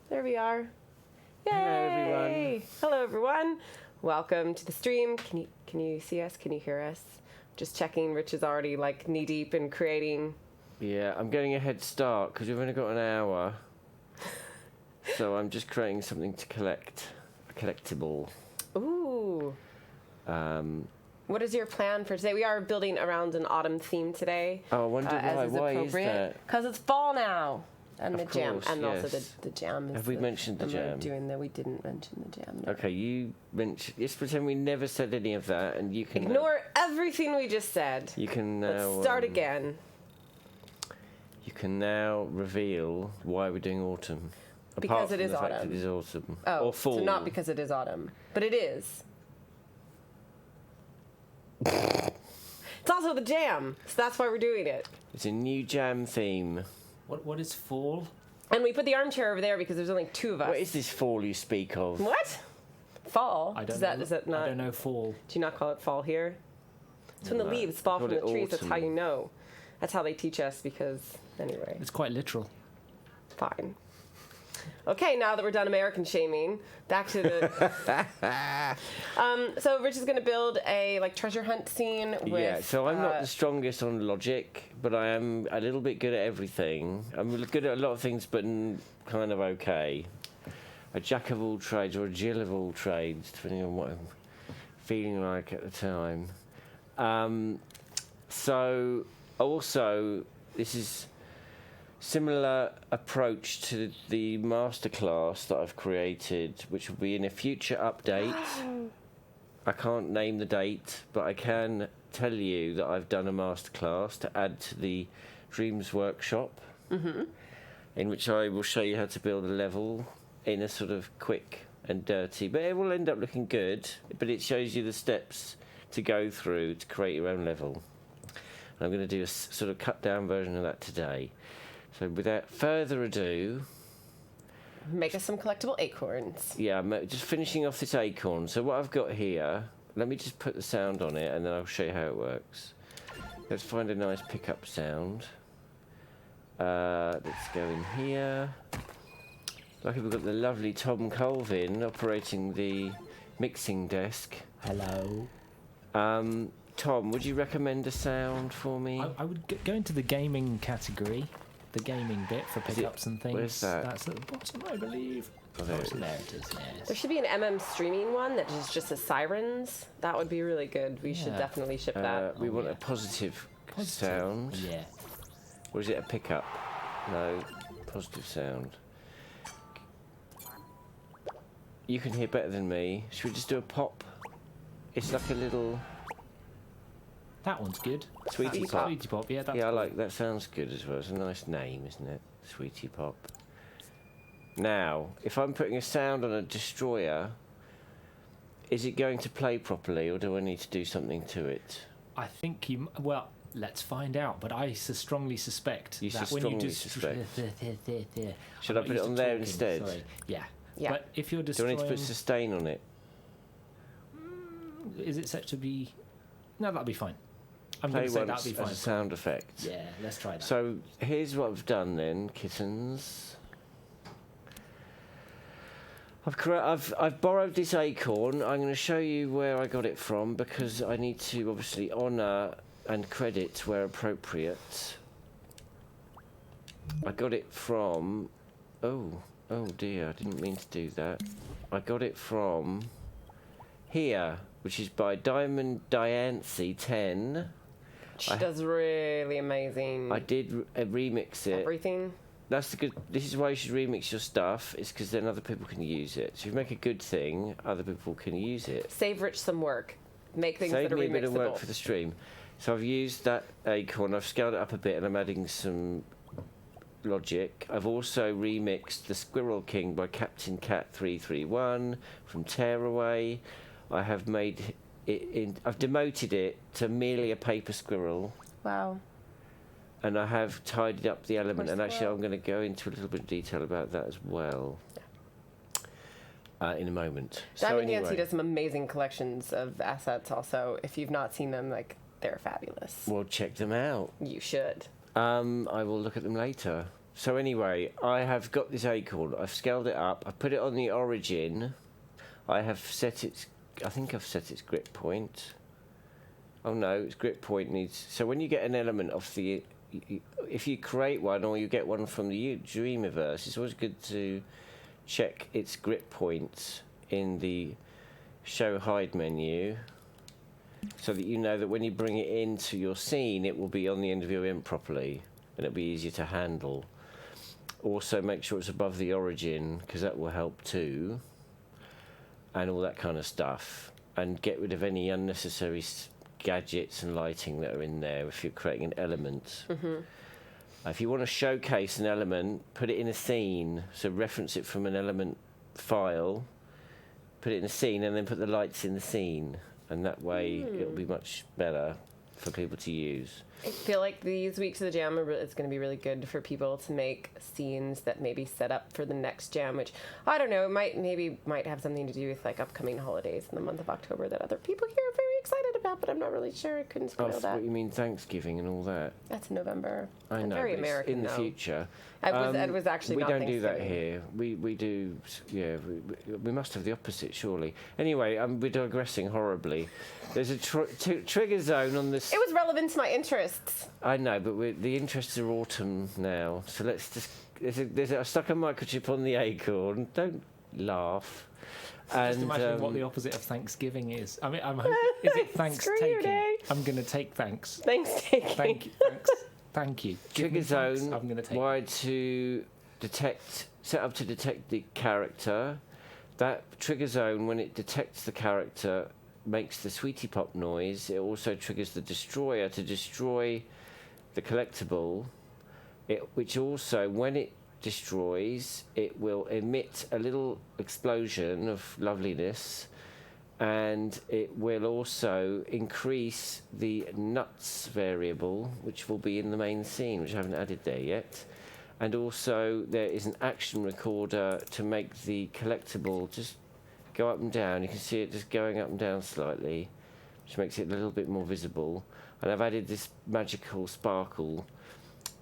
There we are. Yay! Hello, everyone. Hello, everyone. Welcome to the stream. Can you see us? Can you hear us? Just checking. Rich is already like knee deep in creating. Yeah, I'm getting a head start because we've only got an hour. So I'm just creating something to collect, a collectible. Ooh. What is your plan for today? We are building around an autumn theme today. Oh, I wonder why. As is Why appropriate. is that? Because it's fall now. And Of the jam. course, And also yes. the jam. Is Have we mentioned the jam? We didn't mention the jam. No. Okay, you mentioned. Let's pretend we never said any of that, and you can Ignore everything we just said. You can now. Let's start again. You can now reveal why we're doing autumn. Because it is the fact autumn. It is autumn. Oh, or fall. so not because it is autumn, but it is. It's also the jam, so that's why we're doing it. It's a new jam theme. What is fall? And we put the armchair over there because there's only two of us. What is this fall you speak of? What? Fall? I don't Is know. that not? I don't know fall. Do you not call it fall here? It's when the No, leaves fall call from the it trees. That's how autumn. you know. That's how they teach us. Because anyway, It's quite literal. fine. Okay, now that we're done American shaming, back to the. So Rich is going to build a treasure hunt scene with. Yeah, so I'm not the strongest on logic, but I am a little bit good at everything. I'm good at a lot of things, but kind of okay. A jack of all trades or a Jill of all trades, depending on what I'm feeling like at the time. So also, this is similar approach to the masterclass that I've created, which will be in a future update. I can't name the date, but I can tell you that I've done a masterclass to add to the Dreams workshop, in which I will show you how to build a level in a sort of quick and dirty, but it will end up looking good, but it shows you the steps to go through to create your own level. And I'm going to do a sort of cut down version of that today. So without further ado, Make us some collectible acorns. yeah, I'm just finishing off this acorn. So what I've got here, let me just put the sound on it and then I'll show you how it works. Let's find a nice pickup sound. Let's go in here. Luckily we've got the lovely Tom Colvin operating the mixing desk. Hello. Tom, would you recommend a sound for me? I would go into the gaming category, the gaming bit for pickups and things. Where's that? That's at the bottom, I believe. Oh, there it is. There it is. Yes. There should be an streaming one that is just a sirens. That would be really good. We should Yeah. definitely ship that. We want yeah. a positive Positive. sound. Yeah. Or is it a pickup? No, positive sound. You can hear better than me. Should we just do a pop? It's like a little That one's good. Sweetie That's Pop. Sweetie Pop. Yeah, that's Yeah, I good. like that. Sounds good as well. It's a nice name, isn't it? Sweetie Pop. Now, if I'm putting a sound on a destroyer, is it going to play properly, or do I need to do something to it? I think you. Well, let's find out. But I strongly suspect You that when you strongly do. Should I put it on there instead? Sorry. Yeah. Yeah. But if you're Do I destroying, need to put sustain on it? is it set to be? No, that'll be fine. I'm Play going to say that'll once be as fine. a sound effect. Yeah, let's try that. So here's what I've done then, kittens. I've borrowed this acorn. I'm going to show you where I got it from because I need to obviously honour and credit where appropriate. I got it from. Oh dear! I didn't mean to do that. I got it from here, which is by Diamond Diancy 10. She does really amazing. I did remix it. everything. That's the good. This is why you should remix your stuff. It's because then other people can use it. So if you make a good thing, other people can use it. Save Rich some work. Make things Save that are me a bit of work remixable. for the stream. So I've used that acorn. I've scaled it up a bit, and I'm adding some logic. I've also remixed the Squirrel King by Captain Cat 331 from Tearaway. I have made it. I've demoted it to merely a paper squirrel. Wow. And I have tidied up the element, Where's and the actually world? I'm going to go into a little bit of detail about that as well in a moment. Diamond so Nancy anyway, does some amazing collections of assets also. If you've not seen them, they're fabulous. well, check them out. You should. I will look at them later. So anyway, I have got this acorn. I've scaled it up. I put it on the origin. I have set its. I think I've set its grip point. Oh no, its grip point needs. So when you get an element off the, if you create one or you get one from the Dreamiverse, it's always good to check its grip points in the show hide menu, so that you know that when you bring it into your scene, it will be on the end of your imp properly, and it'll be easier to handle. Also, make sure it's above the origin, because that will help too, and all that kind of stuff. And get rid of any unnecessary gadgets and lighting that are in there if you're creating an element. If you want to showcase an element, put it in a scene. So reference it from an element file, put it in a scene, and then put the lights in the scene. And that way it'll be much better for people to use. I feel like these weeks of the jam it's going to be really good for people to make scenes that maybe set up for the next jam, which I don't know, it might have something to do with like upcoming holidays in the month of October that other people here are very excited about, but I'm not really sure. I couldn't spoil that. What you mean, Thanksgiving and all that? That's in November. I know, very but American in the future. It was actually we not don't do that Thanksgiving. here. We do. Yeah, we must have the opposite, surely. Anyway, we're digressing horribly. There's a trigger zone on this. It was relevant to my interests. I know, but the interests are autumn now, so let's just. I stuck a microchip on the acorn. Don't laugh. Just imagine what the opposite of Thanksgiving is. I mean, I'm hoping, is it thanks Screw you, taking? Dave. I'm going to take thanks. Thanks, taking. Thank you. Thanks. Thank you. Give me Trigger thanks. zone I'm going to take. wired to detect, set up to detect the character. That trigger zone, when it detects the character, makes the sweetie pop noise. It also triggers the destroyer to destroy the collectible. Which also, when it destroys, it will emit a little explosion of loveliness, and it will also increase the nuts variable, which will be in the main scene, which I haven't added there yet. And also there is an action recorder to make the collectible just go up and down. You can see it just going up and down slightly, which makes it a little bit more visible. And I've added this magical sparkle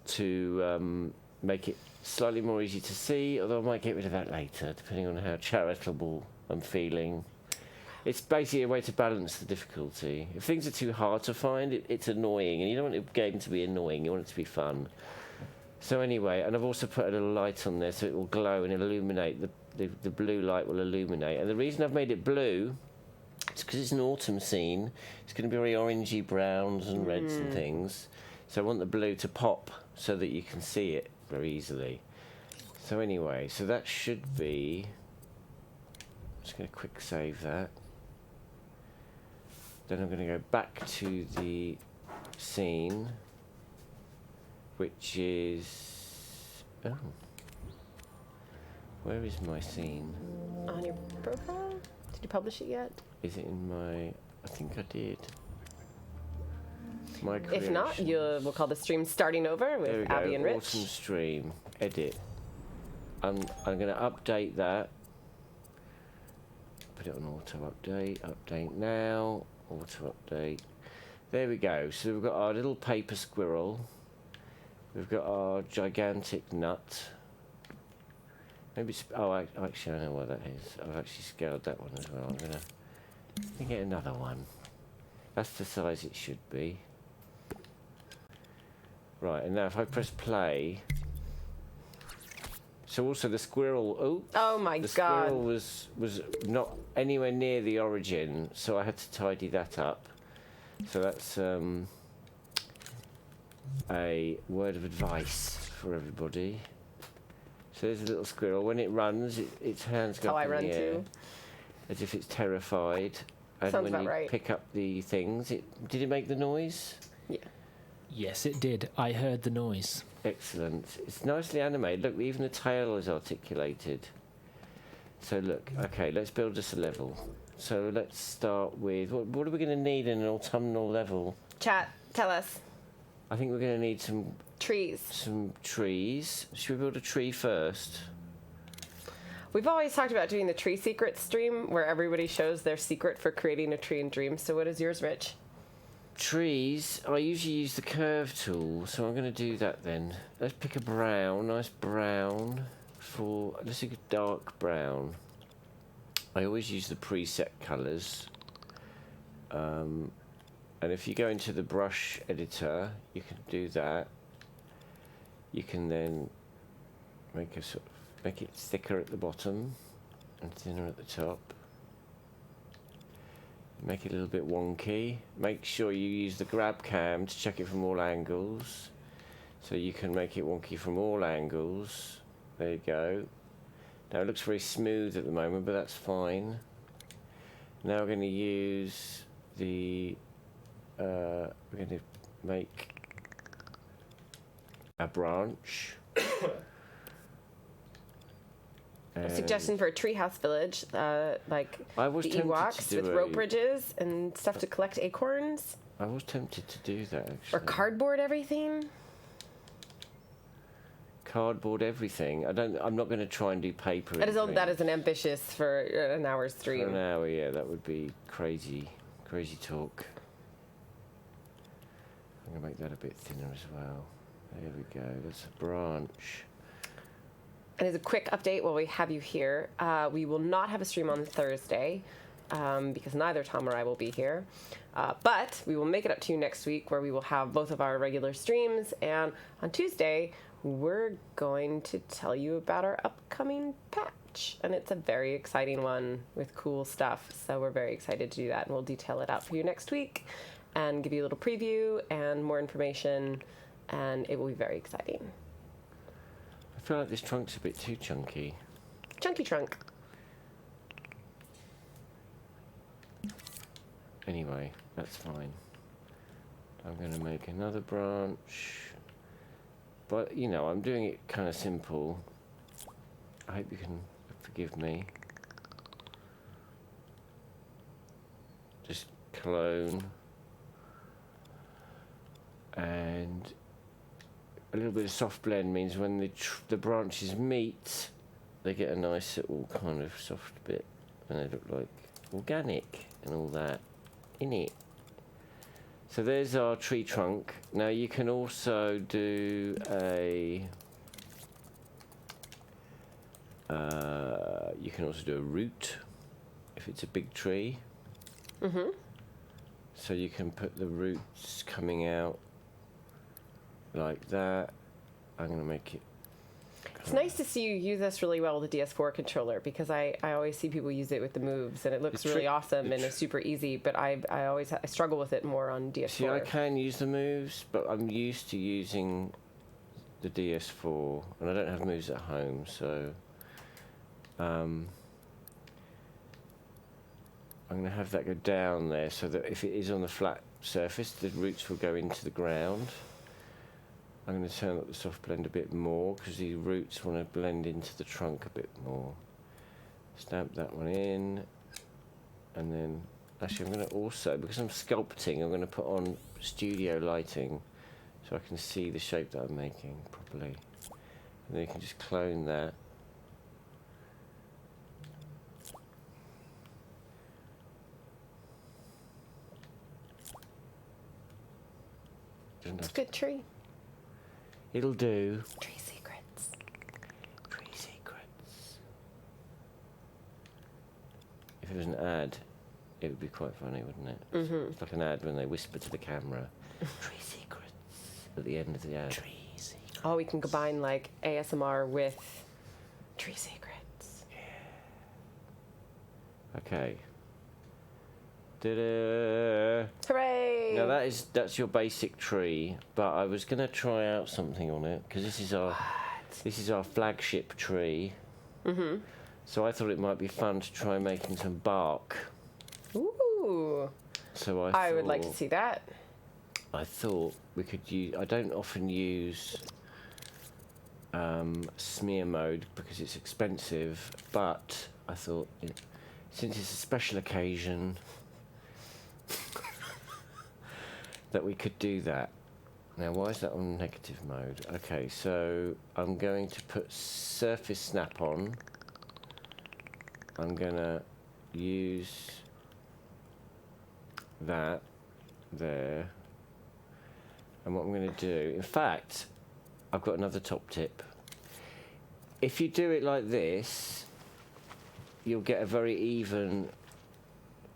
to make it slightly more easy to see, although I might get rid of that later, depending on how charitable I'm feeling. It's basically a way to balance the difficulty. If things are too hard to find, it's annoying, and you don't want the game to be annoying, you want it to be fun. So anyway, and I've also put a little light on there so it will glow and illuminate, the blue light will illuminate. And the reason I've made it blue is because it's an autumn scene. It's going to be very orangey browns and reds and things. So I want the blue to pop so that you can see it very easily. So anyway, so that should be. I'm just going to quick save that. Then I'm going to go back to the scene, which is. Oh. Where is my scene? On your profile? Did you publish it yet? Is it in my. I think I did. My If not, creations. we'll call the stream Starting Over There we with go. Abby and Rich. Autumn stream. Edit. I'm going to update that. Put it on auto update. Update now. Auto update. There we go. So we've got our little paper squirrel. We've got our gigantic nut. Maybe. Actually, I know what that is. I've actually scaled that one as well. I'm going to get another one. That's the size it should be. Right, and now if I press play. So also the squirrel. Oh my the god! squirrel was not anywhere near the origin, so I had to tidy that up. So that's a word of advice for everybody. So there's a little squirrel. When it runs, its hands go How up I in run the air, too. as if it's terrified. And Sounds when about you right. pick up the things, did it make the noise? Yeah. Yes, it did. I heard the noise. Excellent. It's nicely animated. Look, even the tail is articulated. So look, okay, let's build us a level. So let's start with, what are we going to need in an autumnal level? Chat, tell us. I think we're going to need some Trees. trees. Should we build a tree first? We've always talked about doing the tree secret stream where everybody shows their secret for creating a tree in Dream. So what is yours, Rich? trees, I usually use the curve tool, so I'm going to do that then. Let's pick a brown, nice brown let's pick a dark brown. I always use the preset colours. And if you go into the brush editor, you can do that. You can then make it thicker at the bottom and thinner at the top. Make it a little bit wonky. Make sure you use the grab cam to check it from all angles. So you can make it wonky from all angles. There you go. Now it looks very smooth at the moment, but that's fine. Now we're going to use the... we're going to make a branch. A suggestion for a treehouse village, like I was the tempted Ewoks to do with rope bridges and stuff to collect acorns. I was tempted to do that, actually. Or cardboard everything. Cardboard everything. I'm not going to try and do paper. That is an ambitious for an hour stream. For an hour, yeah, that would be crazy talk. I'm going to make that a bit thinner as well. There we go. That's a branch. And as a quick update while we have you here, we will not have a stream on Thursday because neither Tom or I will be here. But we will make it up to you next week where we will have both of our regular streams. And on Tuesday, we're going to tell you about our upcoming patch. And it's a very exciting one with cool stuff. So we're very excited to do that. And we'll detail it out for you next week and give you a little preview and more information. And it will be very exciting. I feel like this trunk's a bit too chunky. Chunky trunk. Anyway, that's fine. I'm going to make another branch. But, you know, I'm doing it kind of simple. I hope you can forgive me. Just clone. And a little bit of soft blend means when the branches meet, they get a nice little kind of soft bit. And they look like organic and all that in it. So there's our tree trunk. Now you can also do a root if it's a big tree. Mm-hmm. So you can put the roots coming out like that. I'm going to make it... It's nice to see you use this really well with the DS4 controller because I always see people use it with the moves and it looks really awesome and it's super easy, but I struggle with it more on DS4. See, I can use the moves, but I'm used to using the DS4 and I don't have moves at home, so I'm going to have that go down there so that if it is on the flat surface, the roots will go into the ground. I'm going to turn up the soft blend a bit more because the roots want to blend into the trunk a bit more. Stamp that one in. And then, actually I'm going to also, because I'm sculpting, I'm going to put on studio lighting so I can see the shape that I'm making properly. And then you can just clone that. It's a good tree. It'll do. Tree secrets. Tree secrets. If it was an ad, it would be quite funny, wouldn't it? Mm-hmm. It's like an ad when they whisper to the camera. Tree secrets at the end of the ad. Tree secrets. Oh, we can combine like ASMR with tree secrets. Yeah. Okay. Ta-da! Hooray! Now that's your basic tree, but I was going to try out something on it because this is our flagship tree. Mm-hmm. So I thought it might be fun to try making some bark. Ooh. So I would like to see that. I thought we could use... I don't often use smear mode because it's expensive, but I thought since it's a special occasion that we could do that. Now, why is that on negative mode? Okay, so I'm going to put surface snap on. I'm going to use that there. And what I'm going to do, in fact, I've got another top tip. If you do it like this, you'll get a very even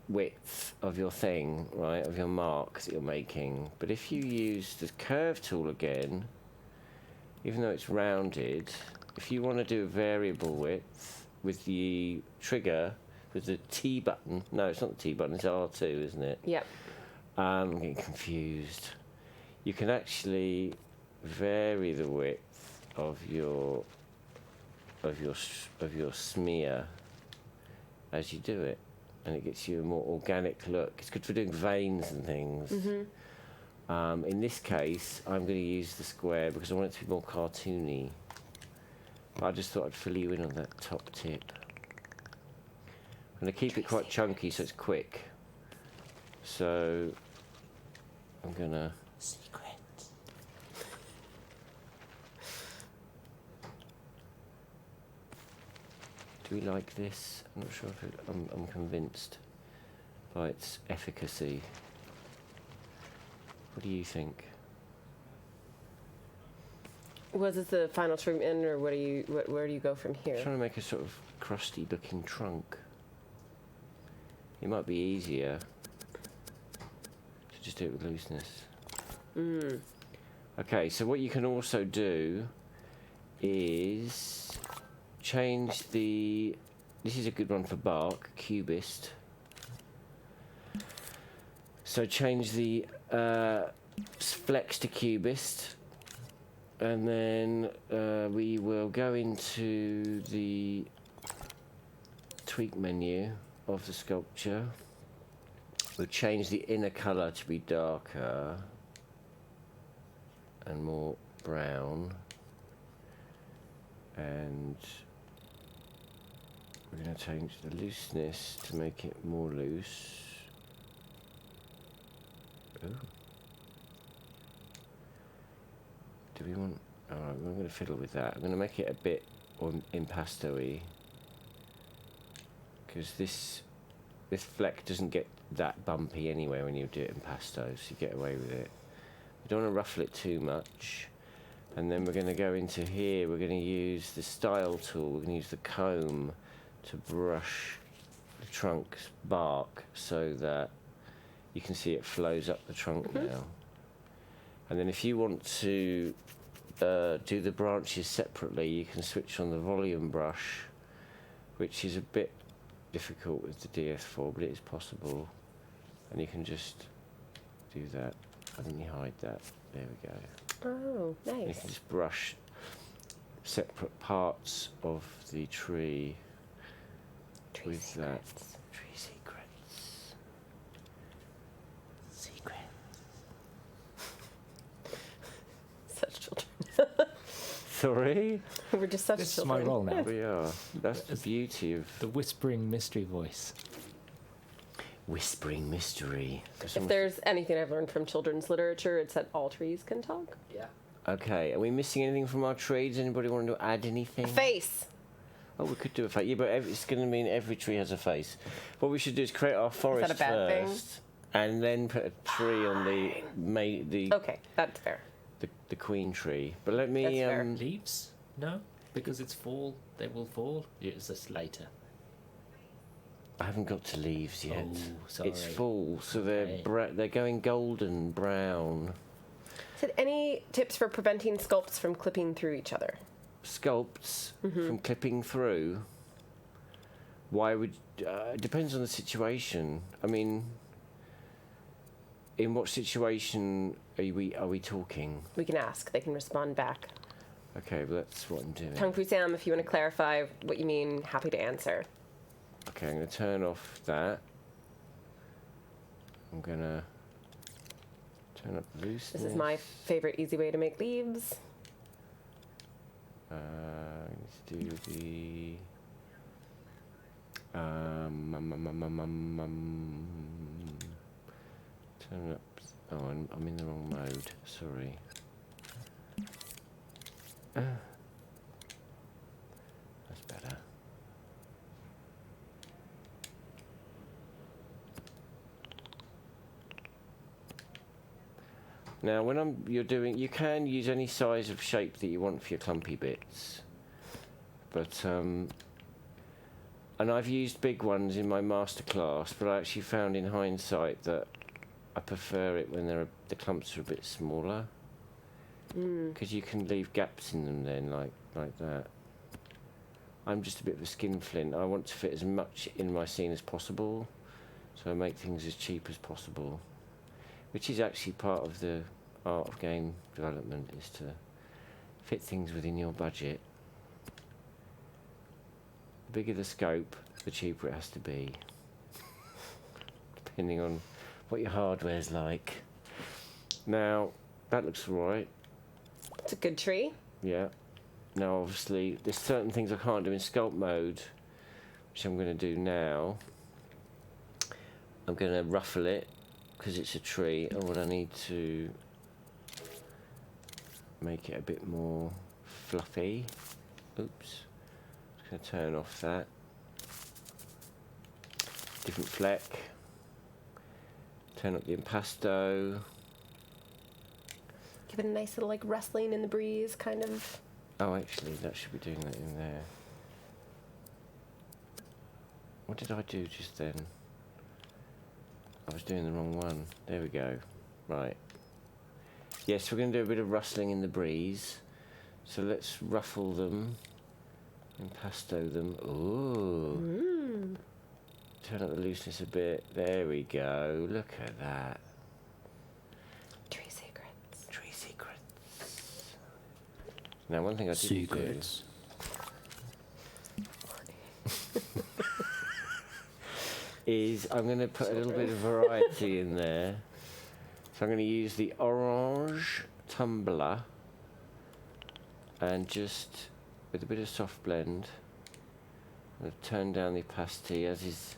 width of your thing, right, of your mark that you're making. But if you use the curve tool again, even though it's rounded, if you want to do a variable width with the trigger, with the T button, no, it's not the T button, it's R2, isn't it? Yep. I'm getting confused. You can actually vary the width of your smear as you do it, and it gets you a more organic look. It's good for doing veins and things. In this case, I'm going to use the square because I want it to be more cartoony. But I just thought I'd fill you in on that top tip. I'm going to keep it quite chunky so it's quick. So I'm going to... Secret. Do we like this? I'm not sure if I'm convinced by its efficacy. What do you think? Was this the final treatment, or where do you go from here? I'm trying to make a sort of crusty looking trunk. It might be easier to just do it with looseness. Okay, so what you can also do is change the... This is a good one for bark, cubist. So change the flex to cubist, and then we will go into the tweak menu of the sculpture. We'll change the inner colour to be darker and more brown, and we're going to change the looseness to make it more loose. Ooh. Do we want... Alright, we're going to fiddle with that. I'm going to make it a bit impasto-y, because this fleck doesn't get that bumpy anyway when you do it impasto, so you get away with it. You don't want to ruffle it too much. And then we're going to go into here, we're going to use the style tool, we're going to use the comb to brush the trunk's bark so that you can see it flows up the trunk now. And then if you want to do the branches separately, you can switch on the volume brush, which is a bit difficult with the DS4, but it is possible. And you can just do that. And then you hide that. There we go. Oh, nice. And you can just brush separate parts of the tree with that. Tree secrets. Secret. Such children. Sorry? We're just such This is children. my role now. We are. That's the beauty of The whispering mystery voice. whispering mystery. If there's anything I've learned from children's literature, it's that all trees can talk. Yeah. Okay, are we missing anything from our tree? Does anybody want to add anything? A face. Oh, we could do a face. Yeah, but it's going to mean every tree has a face. What we should do is create our forest a bad thing? first, and then put a tree on the Okay, that's fair. the queen tree. But let me That's fair. Leaves? No, because it's fall. They will fall. It's just later. I haven't got to leaves yet. Oh, sorry. It's fall, so Okay. they're going golden brown. Said any tips for preventing sculpts from clipping through each other? Sculpts from clipping through. Why would depends on the situation. I mean, in what situation are we talking? We can ask. They can respond back. Okay, well that's what I'm doing. Kung Fu Sam, if you want to clarify what you mean, happy to answer. Okay, I'm going to turn off that. I'm going to turn up the looseness. This is my favorite easy way to make leaves. Let's do the... turn up... Oh, I'm in the wrong mode. Sorry. That's better. Now, when you're doing, you can use any size of shape that you want for your clumpy bits, but and I've used big ones in my masterclass, but I actually found in hindsight that I prefer it when the clumps are a bit smaller, because you can leave gaps in them then, like that. I'm just a bit of a skinflint. I want to fit as much in my scene as possible, so I make things as cheap as possible, which is actually part of the art of game development, is to fit things within your budget. The bigger the scope, the cheaper it has to be, depending on what your hardware's like. Now, that looks alright. It's a good tree. Yeah. Now, obviously, there's certain things I can't do in sculpt mode, which I'm going to do now. I'm going to ruffle it, because it's a tree, and what I need to make it a bit more fluffy. Oops. Just going to turn off that. Different fleck. Turn up the impasto. Give it a nice little like rustling in the breeze kind of. Oh, actually, that should be doing that in there. What did I do just then? I was doing the wrong one. There we go. Right. Yes, we're going to do a bit of rustling in the breeze. So let's ruffle them. Impasto them. Ooh. Turn up the looseness a bit. There we go. Look at that. Tree secrets. Tree secrets. Now, one thing I didn't Secrets. is I'm going to put a little bit of variety in there. So I'm going to use the orange tumbler and just, with a bit of soft blend, I'm going to turn down the opacity, as is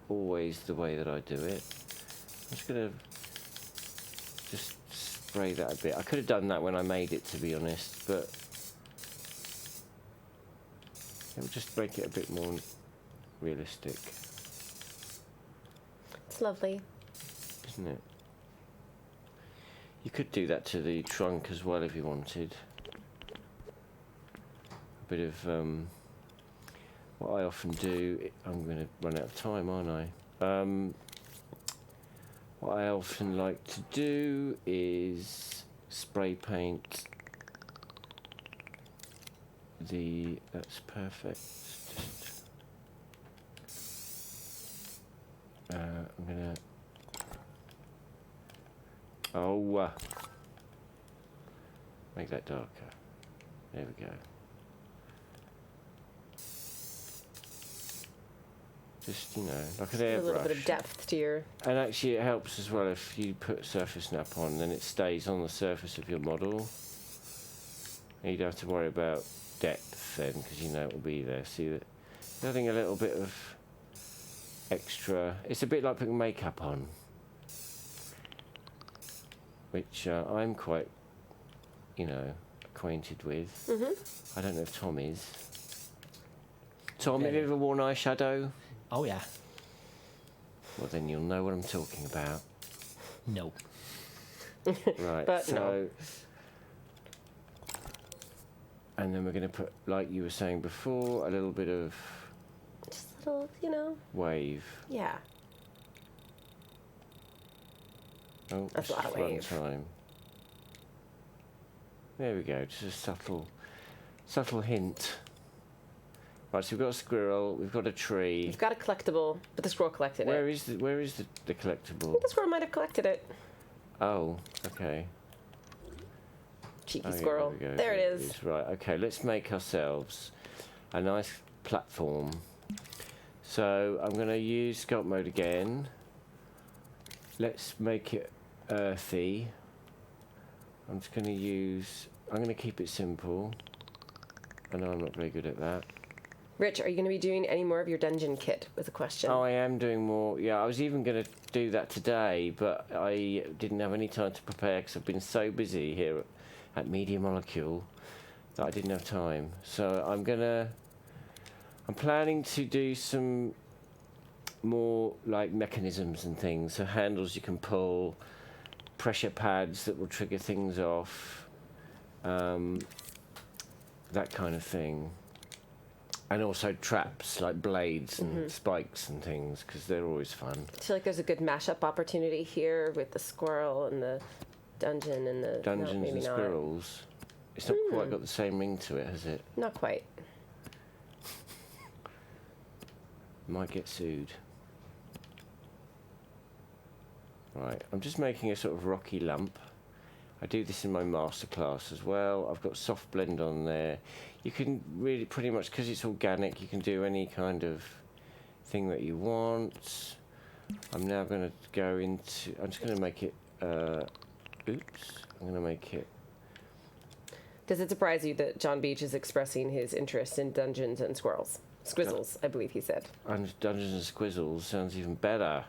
always the way that I do it. I'm just going to just spray that a bit. I could have done that when I made it, to be honest, but it will just make it a bit more realistic. It's lovely. Isn't it? You could do that to the trunk as well if you wanted. A bit of what I often do. I'm going to run out of time, aren't I? What I often like to do is spray paint the. That's perfect. I'm gonna. Make that darker. There we go. Just, like an airbrush. A little bit of depth to your. And actually, it helps as well if you put surface snap on, then it stays on the surface of your model. And you don't have to worry about depth then, because it will be there. See that? Adding a little bit of extra. It's a bit like putting makeup on, which I'm quite, acquainted with. I don't know if Tom is. Tom, have you ever worn eyeshadow? Oh, yeah. Well, then you'll know what I'm talking about. No. Right, But so. no. And then we're going to put, like you were saying before, a little bit of Just a little, wave. Yeah. Oh, That's a lot of run wave. time. There we go, just a subtle hint. Right, so we've got a squirrel, we've got a tree. We've got a collectible, but the squirrel collected Where it. is the collectible? The squirrel might have collected it. Oh, okay. Cheeky Oh, yeah, squirrel. we go. There it is. Right, okay, let's make ourselves a nice platform. So I'm going to use sculpt mode again. Let's make it earthy. I'm going to keep it simple. I know I'm not very good at that. Rich, are you going to be doing any more of your dungeon kit? Was a question. Oh, I am doing more. Yeah, I was even going to do that today, but I didn't have any time to prepare because I've been so busy here at Media Molecule that I didn't have time. So I'm planning to do some more like mechanisms and things, so handles you can pull, pressure pads that will trigger things off, that kind of thing. And also traps like blades and spikes and things, because they're always fun. I feel like there's a good mashup opportunity here with the squirrel and the dungeon and the... Dungeons maybe and not. squirrels. It's not quite got the same ring to it, has it? Not quite. Might get sued. Right, I'm just making a sort of rocky lump. I do this in my masterclass as well. I've got soft blend on there. You can really pretty much, because it's organic, you can do any kind of thing that you want. I'm now going to go into, I'm just going to make it, I'm going to make it. Does it surprise you that John Beach is expressing his interest in dungeons and squirrels? Squizzles, I believe he said. And Dungeons and Squizzles sounds even better.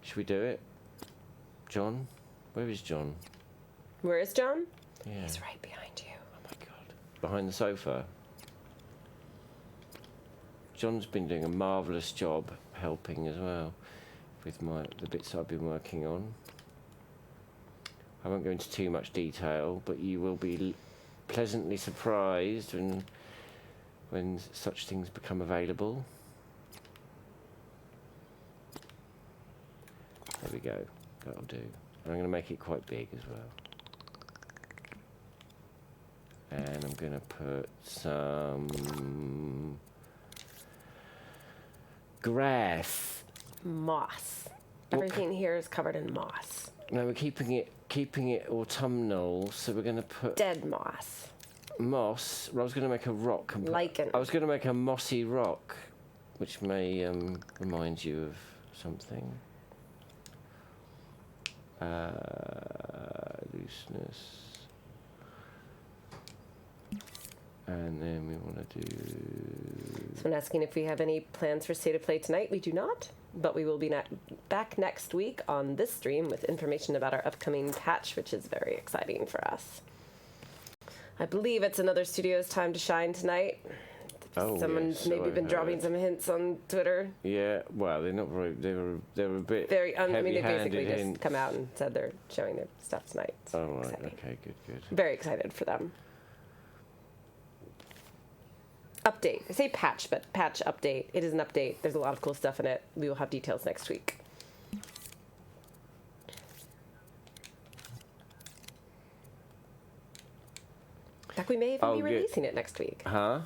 Should we do it? John? Where is John? Where is John? Yeah. He's right behind you. Oh my god. Behind the sofa. John's been doing a marvellous job helping as well with the bits I've been working on. I won't go into too much detail, but you will be pleasantly surprised when such things become available. There we go. That'll do. And I'm going to make it quite big as well. And I'm going to put some grass. Moss. What Everything here is covered in moss. No, we're keeping it autumnal, so we're going to put Dead moss. moss. Well, I was going to make a rock. Lichen. I was going to make a mossy rock, which may remind you of something. Looseness. And then we want to do... Someone asking if we have any plans for State of Play tonight. We do not, but we will be back next week on this stream with information about our upcoming patch, which is very exciting for us. I believe it's another studio's time to shine tonight. Someone's maybe been dropping some hints on Twitter. Yeah, well, they're not very... They were a bit very I mean, they basically hints. just come out and said they're showing their stuff tonight. Oh, right. Exciting. Okay, good. Very excited for them. Update. I say patch, but patch update. It is an update. There's a lot of cool stuff in it. We will have details next week. In fact, we may even be releasing it next week. Huh?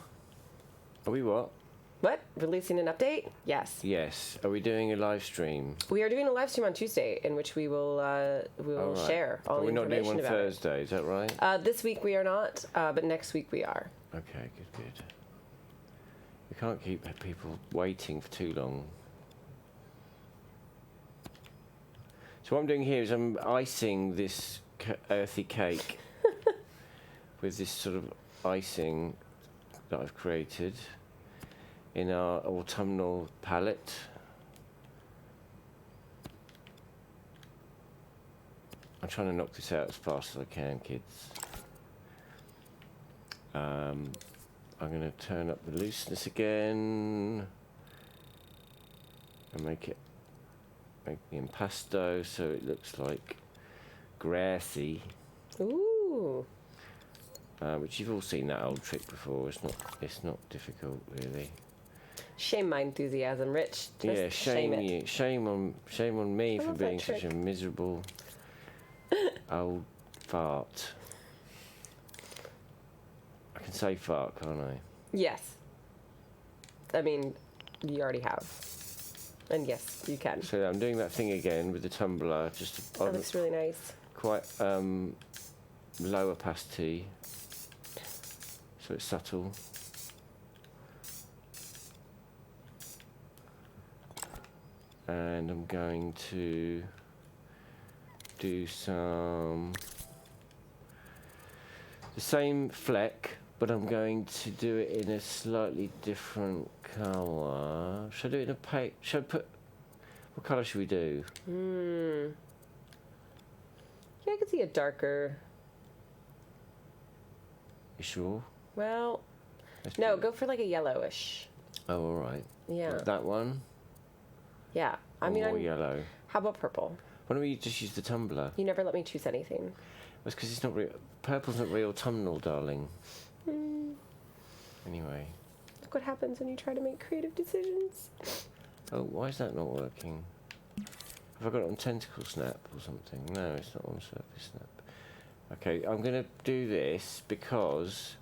Are we what? What? Releasing an update? Yes. Yes. Are we doing a live stream? We are doing a live stream on Tuesday in which we will share all the information about it. We're not doing one Thursday, is that right? This week we are not, but next week we are. Okay, good. We can't keep people waiting for too long. So what I'm doing here is I'm icing this earthy cake with this sort of icing that I've created in our autumnal palette. I'm trying to knock this out as fast as I can, kids. I'm going to turn up the looseness again and make the impasto so it looks like grassy. Ooh. Which you've all seen that old trick before. It's not difficult really. Shame my enthusiasm, Rich. Just yeah, shame you. It. Shame on me for being trick. such a miserable old fart. I can say fart, can't I? Yes. I mean, you already have. And yes, you can. So I'm doing that thing again with the tumbler. Just That looks really nice. Quite low opacity, so it's subtle. And I'm going to do the same fleck, but I'm going to do it in a slightly different colour. Should I do it in a paint? Should I put... What colour should we do? Yeah, I could see a darker... You sure? Well, no, go for like a yellowish. Oh, all right. Yeah. That one? Yeah. I Or mean, more yellow. How about purple? Why don't we just use the tumbler? You never let me choose anything. That's because it's not real. Purple's not real autumnal, darling. Anyway. Look what happens when you try to make creative decisions. Oh, why is that not working? Have I got it on tentacle snap or something? No, it's not on surface snap. Okay, I'm going to do this because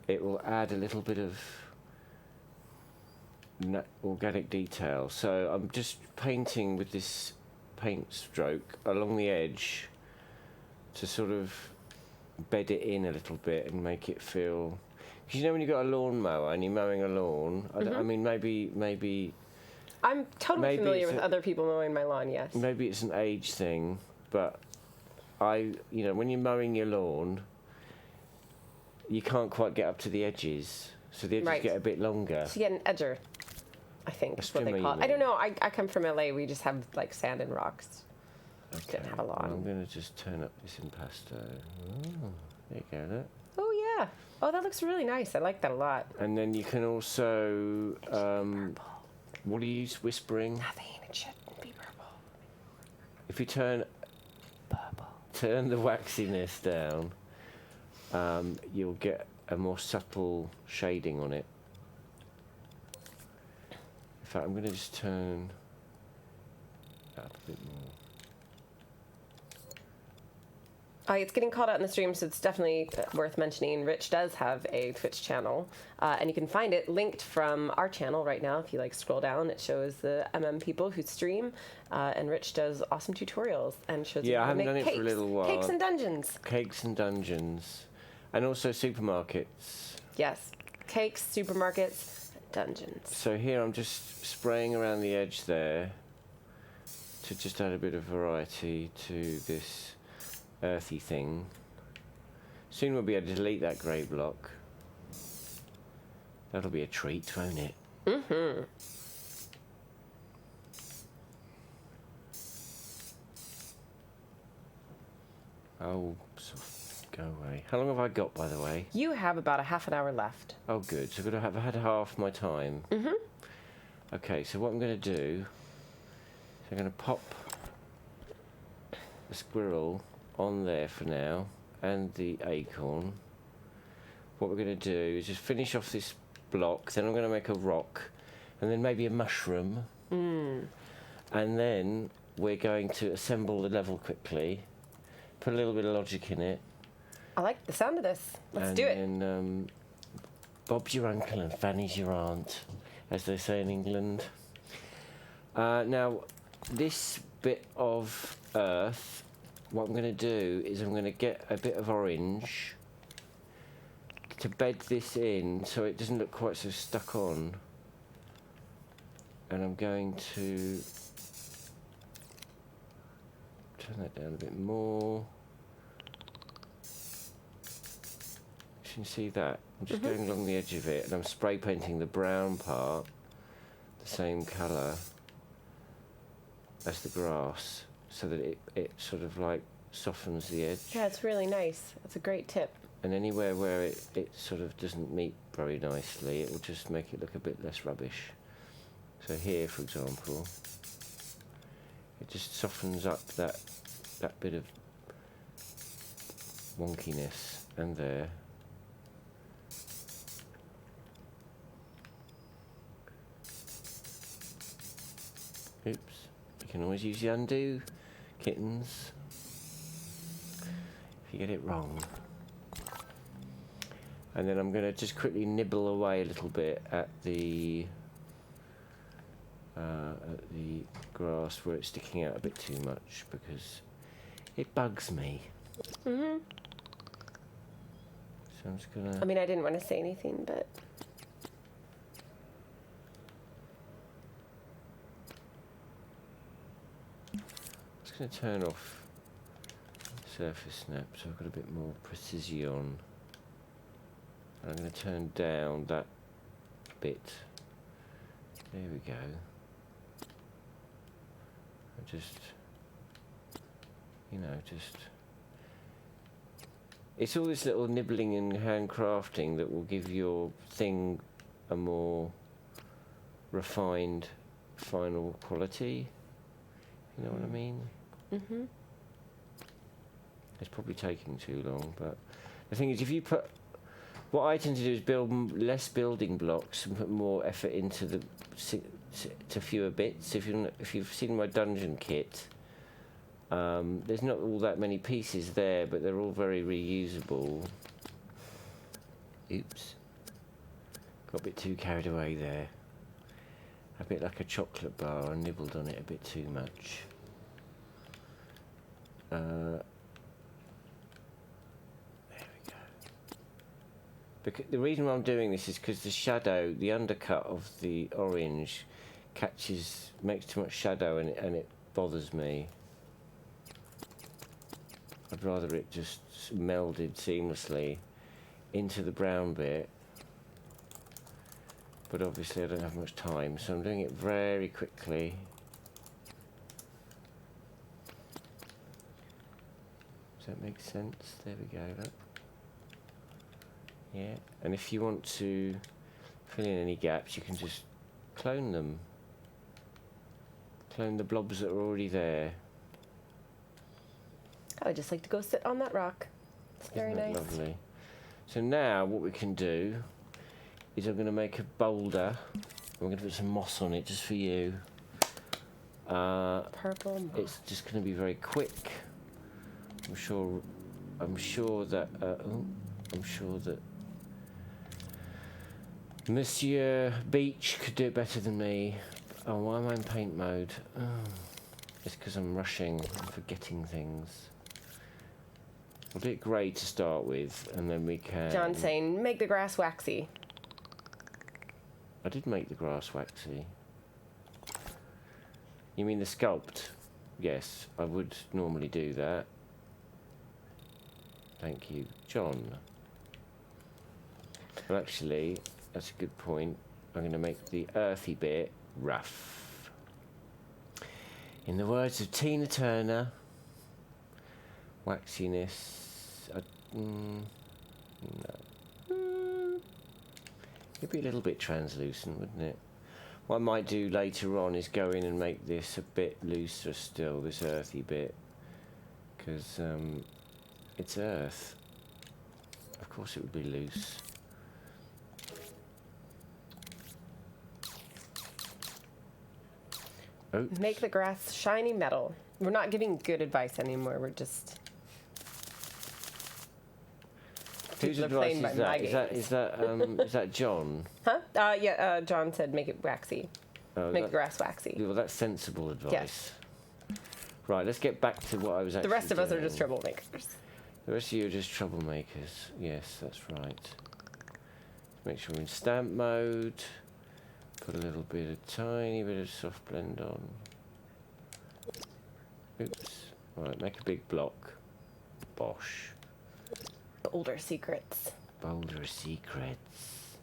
it will add a little bit of organic detail. So I'm just painting with this paint stroke along the edge to sort of bed it in a little bit and make it feel... Because you know when you've got a lawnmower and you're mowing a lawn, I mean, maybe... I'm totally familiar with other people mowing my lawn, yes. Maybe it's an age thing, but when you're mowing your lawn, you can't quite get up to the edges, so the edges get a bit longer. So you get an edger, I think is what they trimmer, call it. I don't know. I come from LA. We just have like sand and rocks. Okay. Didn't have a lawn. I'm going to just turn up this impasto. Oh, there you go, look. Oh, yeah. Oh, that looks really nice. I like that a lot. And then you can also... what do you use? Whispering? Nothing. It shouldn't be purple. If you turn the waxiness down, you'll get a more subtle shading on it. In fact, I'm going to just turn up a bit more. It's getting called out in the stream, so it's definitely worth mentioning. Rich does have a Twitch channel, and you can find it linked from our channel right now. If you scroll down, it shows the people who stream, and Rich does awesome tutorials and shows you I how to haven't make done it for a little while. Cakes and dungeons. Cakes and dungeons, and also supermarkets. Yes, cakes, supermarkets, dungeons. So here I'm just spraying around the edge there to just add a bit of variety to this earthy thing. Soon we'll be able to delete that grey block. That'll be a treat, won't it? Mm-hmm. Oh, go away. How long have I got, by the way? You have about a half an hour left. Oh, good. So I've had half my time. Mm-hmm. Okay, so what I'm going to do is I'm going to pop the squirrel on there for now, and the acorn. What we're going to do is just finish off this block, then I'm going to make a rock, and then maybe a mushroom, and then we're going to assemble the level quickly, put a little bit of logic in it. I like the sound of this. Let's do it. And then Bob's your uncle and Fanny's your aunt, as they say in England. Now, this bit of earth, what I'm going to do is I'm going to get a bit of orange to bed this in so it doesn't look quite so stuck on. And I'm going to turn that down a bit more. You can see that. I'm just going along the edge of it and I'm spray painting the brown part the same colour as the grass, so that it sort of softens the edge. Yeah, it's really nice. That's a great tip. And anywhere where it sort of doesn't meet very nicely, it will just make it look a bit less rubbish. So here, for example, it just softens up that bit of wonkiness, and there. Oops. You can always use the undo, kittens, if you get it wrong. And then I'm going to just quickly nibble away a little bit at the grass where it's sticking out a bit too much, because it bugs me. Mm-hmm. So I'm just going to... I mean, I didn't want to say anything, but... I'm just going to turn off surface snap so I've got a bit more precision. And I'm going to turn down that bit. There we go. And just, it's all this little nibbling and handcrafting that will give your thing a more refined final quality. You know what I mean? Mm-hmm. It's probably taking too long, but the thing is, if you put... What I tend to do is build less building blocks and put more effort into to fewer bits. If you've seen my dungeon kit, there's not all that many pieces there, but they're all very reusable. Oops. Got a bit too carried away there. A bit like a chocolate bar. I nibbled on it a bit too much. There we go. Because the reason why I'm doing this is because the shadow, the undercut of the orange, makes too much shadow, and it bothers me. I'd rather it just melded seamlessly into the brown bit. But obviously I don't have much time, so I'm doing it very quickly. Does that make sense? There we go. Look. Yeah, and if you want to fill in any gaps, you can just clone them. Clone the blobs that are already there. I would just like to go sit on that rock. It's very Isn't that nice. lovely? So now what we can do is I'm going to make a boulder. I'm going to put some moss on it just for you. Purple moss. It's just going to be very quick. I'm sure that Monsieur Beach could do it better than me. Oh, why am I in paint mode? Oh, it's because I'm rushing and forgetting things. We'll do it grey to start with, and then we can... John's saying, make the grass waxy. I did make the grass waxy. You mean the sculpt? Yes, I would normally do that. Thank you, John. Well, actually, that's a good point. I'm going to make the earthy bit rough. In the words of Tina Turner, waxiness... no. It'd be a little bit translucent, wouldn't it? What I might do later on is go in and make this a bit looser still, this earthy bit, because it's earth. Of course it would be loose. Oops. Make the grass shiny metal. We're not giving good advice anymore. We're just... Whose people are advice playing is by my that? games. Is that John? Huh? John said make it waxy. Oh, Make the grass waxy. well, that's sensible advice. Yes. Right, let's get back to what I was actually The rest of us are just doing. troublemakers. The rest of you are just troublemakers. Yes, that's right. Make sure we're in stamp mode. Put a little bit of tiny bit of soft blend on. Oops. Right, make a big block. Bosh. Older secrets. Boulder secrets.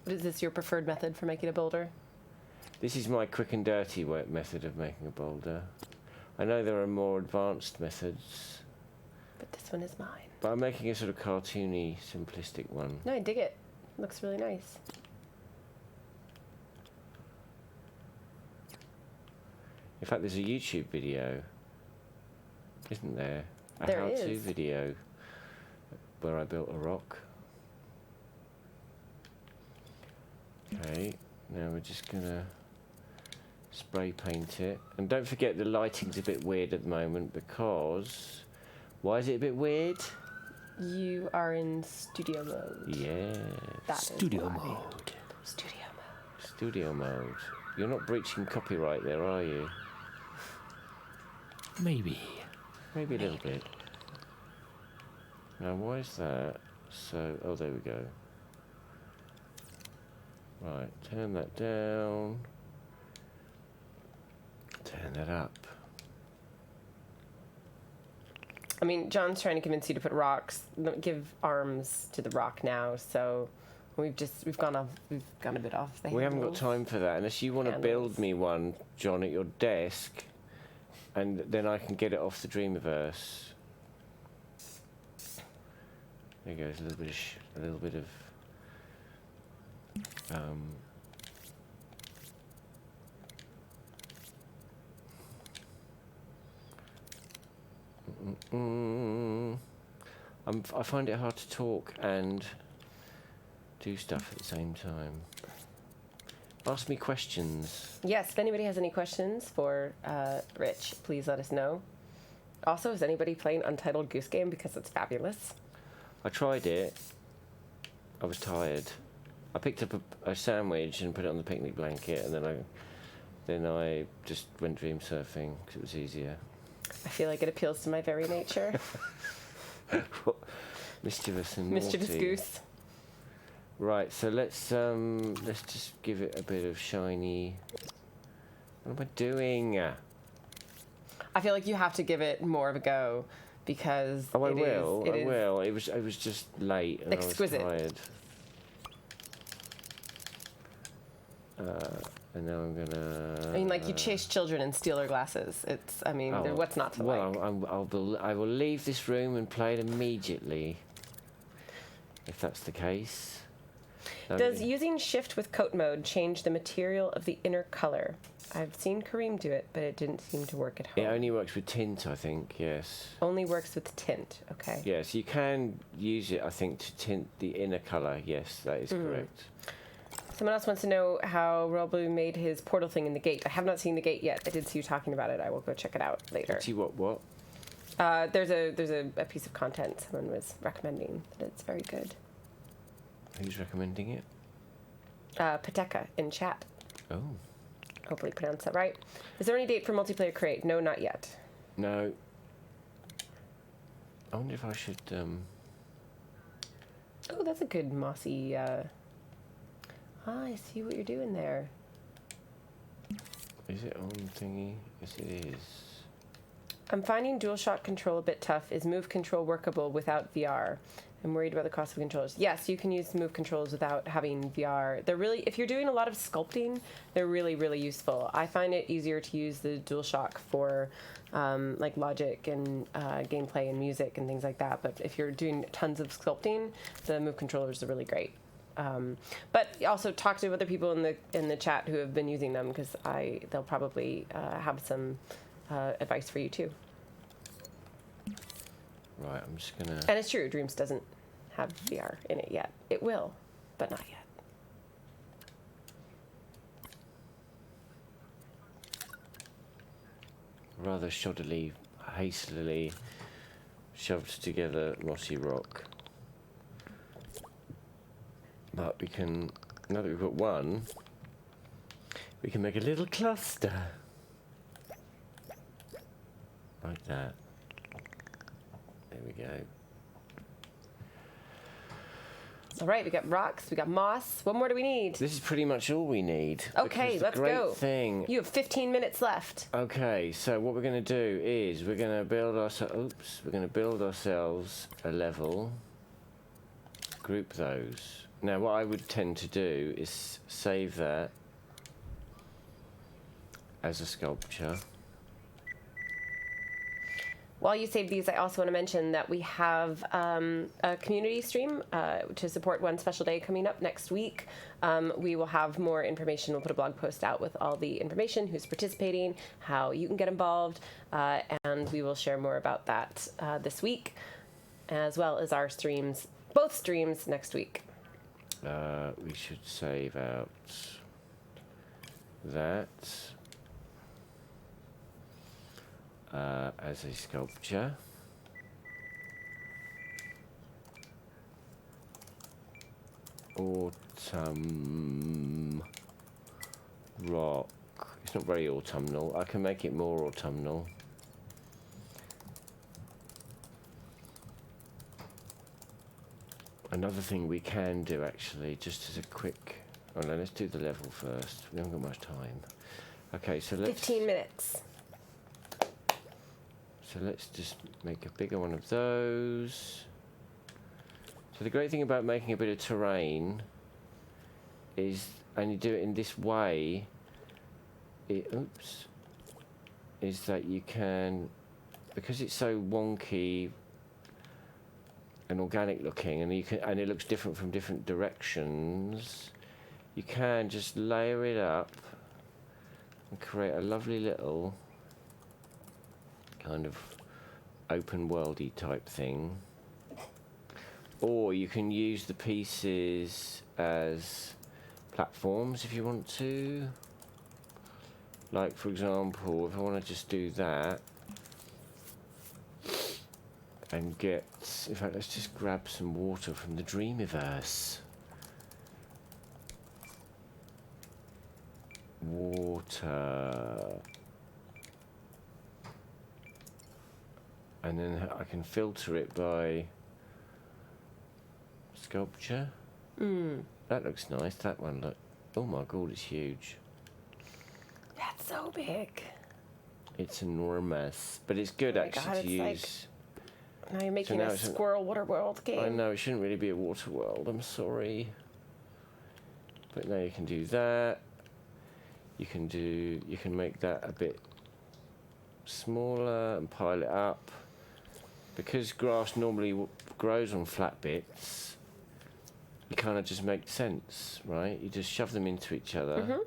Is this your preferred method for making a boulder? This is my quick and dirty method of making a boulder. I know there are more advanced methods, But this one is mine. but I'm making a sort of cartoony, simplistic one. No, I dig it. Looks really nice. In fact, there's a YouTube video, isn't there? A There how-to is. video where I built a rock. Okay, now we're just gonna spray paint it. And don't forget the lighting's a bit weird at the moment because... Why is it a bit weird? You are in studio mode. Yeah. That is Studio why. mode. Studio mode. Studio mode. You're not breaching copyright there, are you? Maybe. Maybe a little bit. Now, why is that? So, oh, there we go. Right, turn that down. Turn that up. I mean, John's trying to convince you to put rocks, give arms to the rock now. So we've gone a bit off the We haven't got handles. time for that unless you want to build me one, John, at your desk, and then I can get it off the Dreamiverse. There goes a little bit of I find it hard to talk and do stuff at the same time. Ask me questions. Yes, if anybody has any questions for Rich, please let us know. Also, is anybody playing Untitled Goose Game? Because it's fabulous. I tried it. I was tired. I picked up a sandwich and put it on the picnic blanket, and then I just went dream surfing because it was easier. I feel like it appeals to my very nature. Mischievous and Mischievous naughty. goose. Right, so let's just give it a bit of shiny. What am I doing? I feel like you have to give it more of a go because Oh, I it will. is, I will. It was just late and exquisite. I was tired. And now I'm gonna. I mean, like you chase children and steal their glasses. It's. I mean, what's not to like? Well, I will leave this room and play it immediately. If that's the case. Does using shift with coat mode change the material of the inner color? I've seen Kareem do it, but it didn't seem to work at home. It only works with tint, I think, yes. Only works with tint, okay. Yes, you can use it, I think, to tint the inner colour. Yes, that is correct. Someone else wants to know how Royal Blue made his portal thing in the gate. I have not seen the gate yet. I did see you talking about it. I will go check it out later. See what? There's a piece of content someone was recommending that it's very good. Who's recommending it? Pateka in chat. Oh. Hopefully pronounced that right. Is there any date for multiplayer create? No, not yet. No. I wonder if I should. Oh, that's a good mossy. I see what you're doing there. Is it on thingy? Yes, it is. I'm finding DualShock control a bit tough. Is Move Control workable without VR? I'm worried about the cost of controllers. Yes, you can use Move Controls without having VR. They're really, if you're doing a lot of sculpting, they're really, really useful. I find it easier to use the DualShock for like logic and gameplay and music and things like that. But if you're doing tons of sculpting, the Move Controllers are really great. But also talk to other people in the chat who have been using them because they'll probably have some advice for you too. Right, I'm just gonna. And it's true, Dreams doesn't have VR in it yet. It will, but not yet. Rather shoddily, hastily shoved together mossy rock. But we can, now that we've got one, we can make a little cluster. Like that. There we go. All right, we got rocks, we got moss. What more do we need? This is pretty much all we need. Okay, because let's the great go. thing. You have 15 minutes left. Okay, so what we're going to do is we're going to build ourselves a level. Group those. Now, what I would tend to do is save that as a sculpture. While you save these, I also want to mention that we have a community stream to support One Special Day coming up next week. We will have more information. We'll put a blog post out with all the information, who's participating, how you can get involved, and we will share more about that this week, as well as our streams, both streams next week. We should save out that. As a sculpture. Autumn rock. It's not very autumnal. I can make it more autumnal. Another thing we can do actually, just as a quick. Oh no, let's do the level first. We haven't got much time. Okay, so let's. 15 minutes. So let's just make a bigger one of those. So the great thing about making a bit of terrain is, and you do it in this way, is that you can, because it's so wonky and organic looking, and it looks different from different directions, you can just layer it up and create a lovely little kind of open worldy type thing. Or you can use the pieces as platforms if you want to. Like, for example, if I want to just do that and get... In fact, let's just grab some water from the Dreamiverse. Water. And then I can filter it by sculpture. That looks nice. That one, look. Oh my god, it's huge. That's so big. It's enormous, but it's good Oh my actually God, to it's use. Now you're making now a it's an- squirrel water world game. I know it shouldn't really be a water world. I'm sorry, but now you can do that. You can make that a bit smaller and pile it up. Because grass normally grows on flat bits, it kind of just makes sense, right? You just shove them into each other,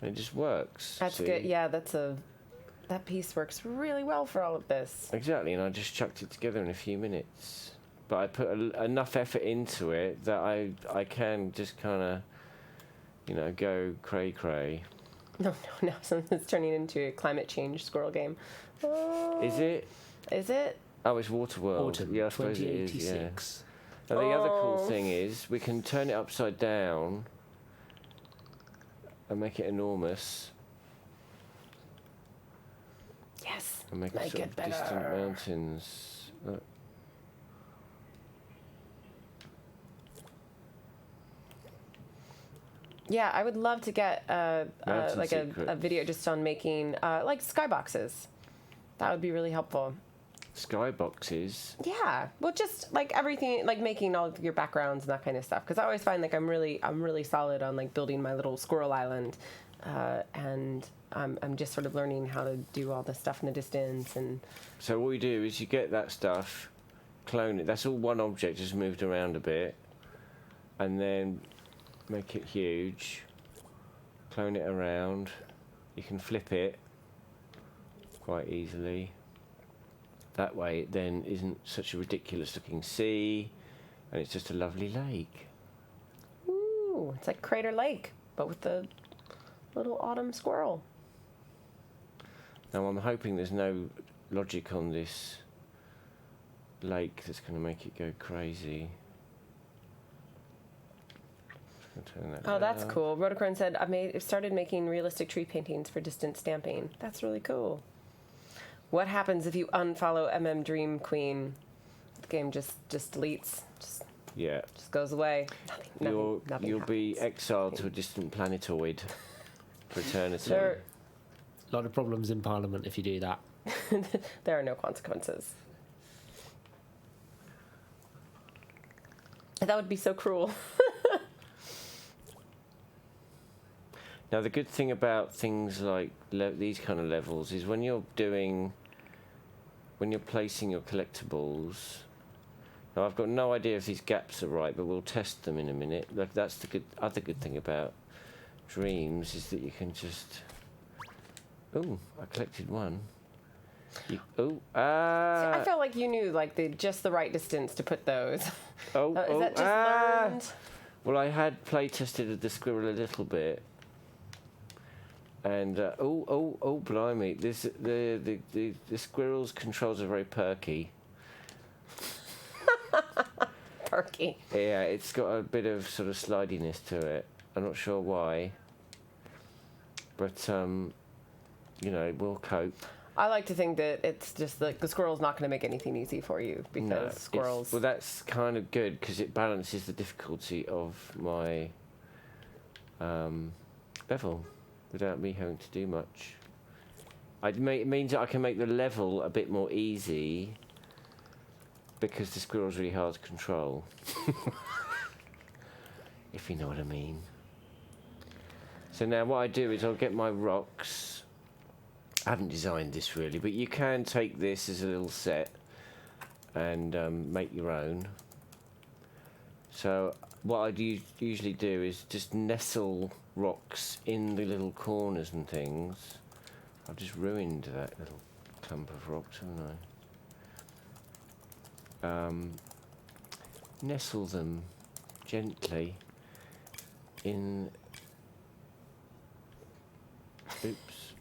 and it just works. That's see? good. Yeah, that piece works really well for all of this. Exactly, and I just chucked it together in a few minutes. But I put enough effort into it that I can just kind of, go cray. No, it's turning into a climate change squirrel game. Oh, Is it? Is it? Oh, it's Water World. Autumn Yeah, I suppose it is. Yeah. 2086. Now, the other cool Oh. thing is we can turn it upside down and make it enormous Yes. and make Make it sort it of distant better. mountains. Look. Yeah, I would love to get Mountain like a secrets. video just on making like skyboxes. That would be really helpful. Skyboxes. Yeah, well, just like everything, like making all of your backgrounds and that kind of stuff. Because I always find like I'm really solid on like building my little squirrel island, and I'm just sort of learning how to do all this stuff in the distance. And So what you do is you get that stuff, clone it. That's all one object, just moved around a bit, and then make it huge. Clone it around. You can flip it quite easily. That way it then isn't such a ridiculous looking sea, and it's just a lovely lake. ooh, it's like Crater Lake, but with the little autumn squirrel. Now I'm hoping there's no logic on this lake that's going to make it go crazy. Just gonna turn that Oh, that's down. cool. Rhodochrone said I've started making realistic tree paintings for distant stamping. That's really cool. What happens if you unfollow Dream Queen? The game just deletes, Yeah. just goes away. Nothing You'll be happens. exiled to a distant planetoid for eternity. There, A lot of problems in Parliament if you do that. there are no consequences. That would be so cruel. Now the good thing about things like these kind of levels is when you're placing your collectibles. Now I've got no idea if these gaps are right, but we'll test them in a minute. Like that's the other good thing about Dreams is that you can just. Oh, I collected one. I felt like you knew like just the right distance to put those. Is that just learned? Well, I had play tested the squirrel a little bit, and blimey! The squirrel's controls are very perky. Perky. Yeah, it's got a bit of sort of slidiness to it. I'm not sure why, but we'll cope. I like to think that it's just like the squirrel's not going to make anything easy for you because squirrels. Well, that's kind of good because it balances the difficulty of my level without me having to do much. It means that I can make the level a bit more easy because the squirrel's really hard to control. If you know what I mean. So now what I do is I'll get my rocks. I haven't designed this really, but you can take this as a little set and make your own. So what I usually do is just nestle rocks in the little corners and things. I've just ruined that little clump of rocks, haven't I? nestle them gently in. Oops.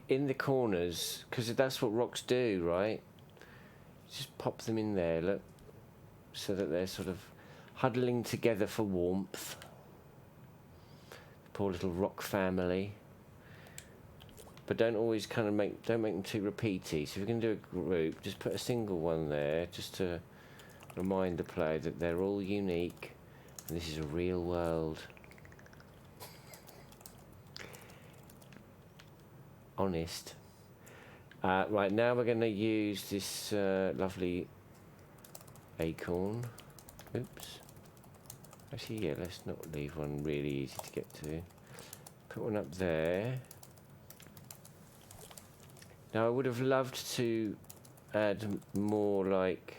In the corners, because that's what rocks do, right? Just pop them in there, look, so that they're sort of huddling together for warmth. Poor little rock family. But don't always kind of make them too repeaty. So if you're going to do a group, just put a single one there, just to remind the player that they're all unique, and this is a real world. Honest. Right, now we're going to use this lovely acorn. Oops. Actually, yeah, let's not leave one really easy to get to. Put one up there. Now, I would have loved to add more, like,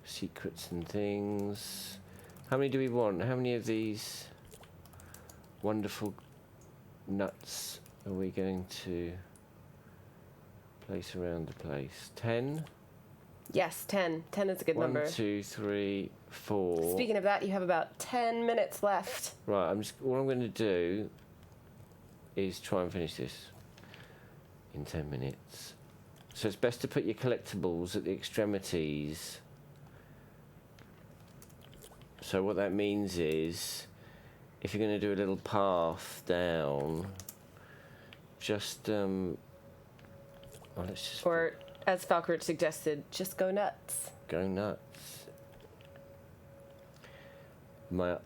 secrets and things. How many do we want? How many of these wonderful nuts are we going to place around the place? 10? Yes, 10. 10 is a good number. 1, 2, 3, 4. Speaking of that, you have about 10 minutes left. Right, all I'm going to do is try and finish this in 10 minutes. So it's best to put your collectibles at the extremities. So what that means is, if you're going to do a little path down, just let's just, Or, as Falkert suggested, just go nuts. go nuts.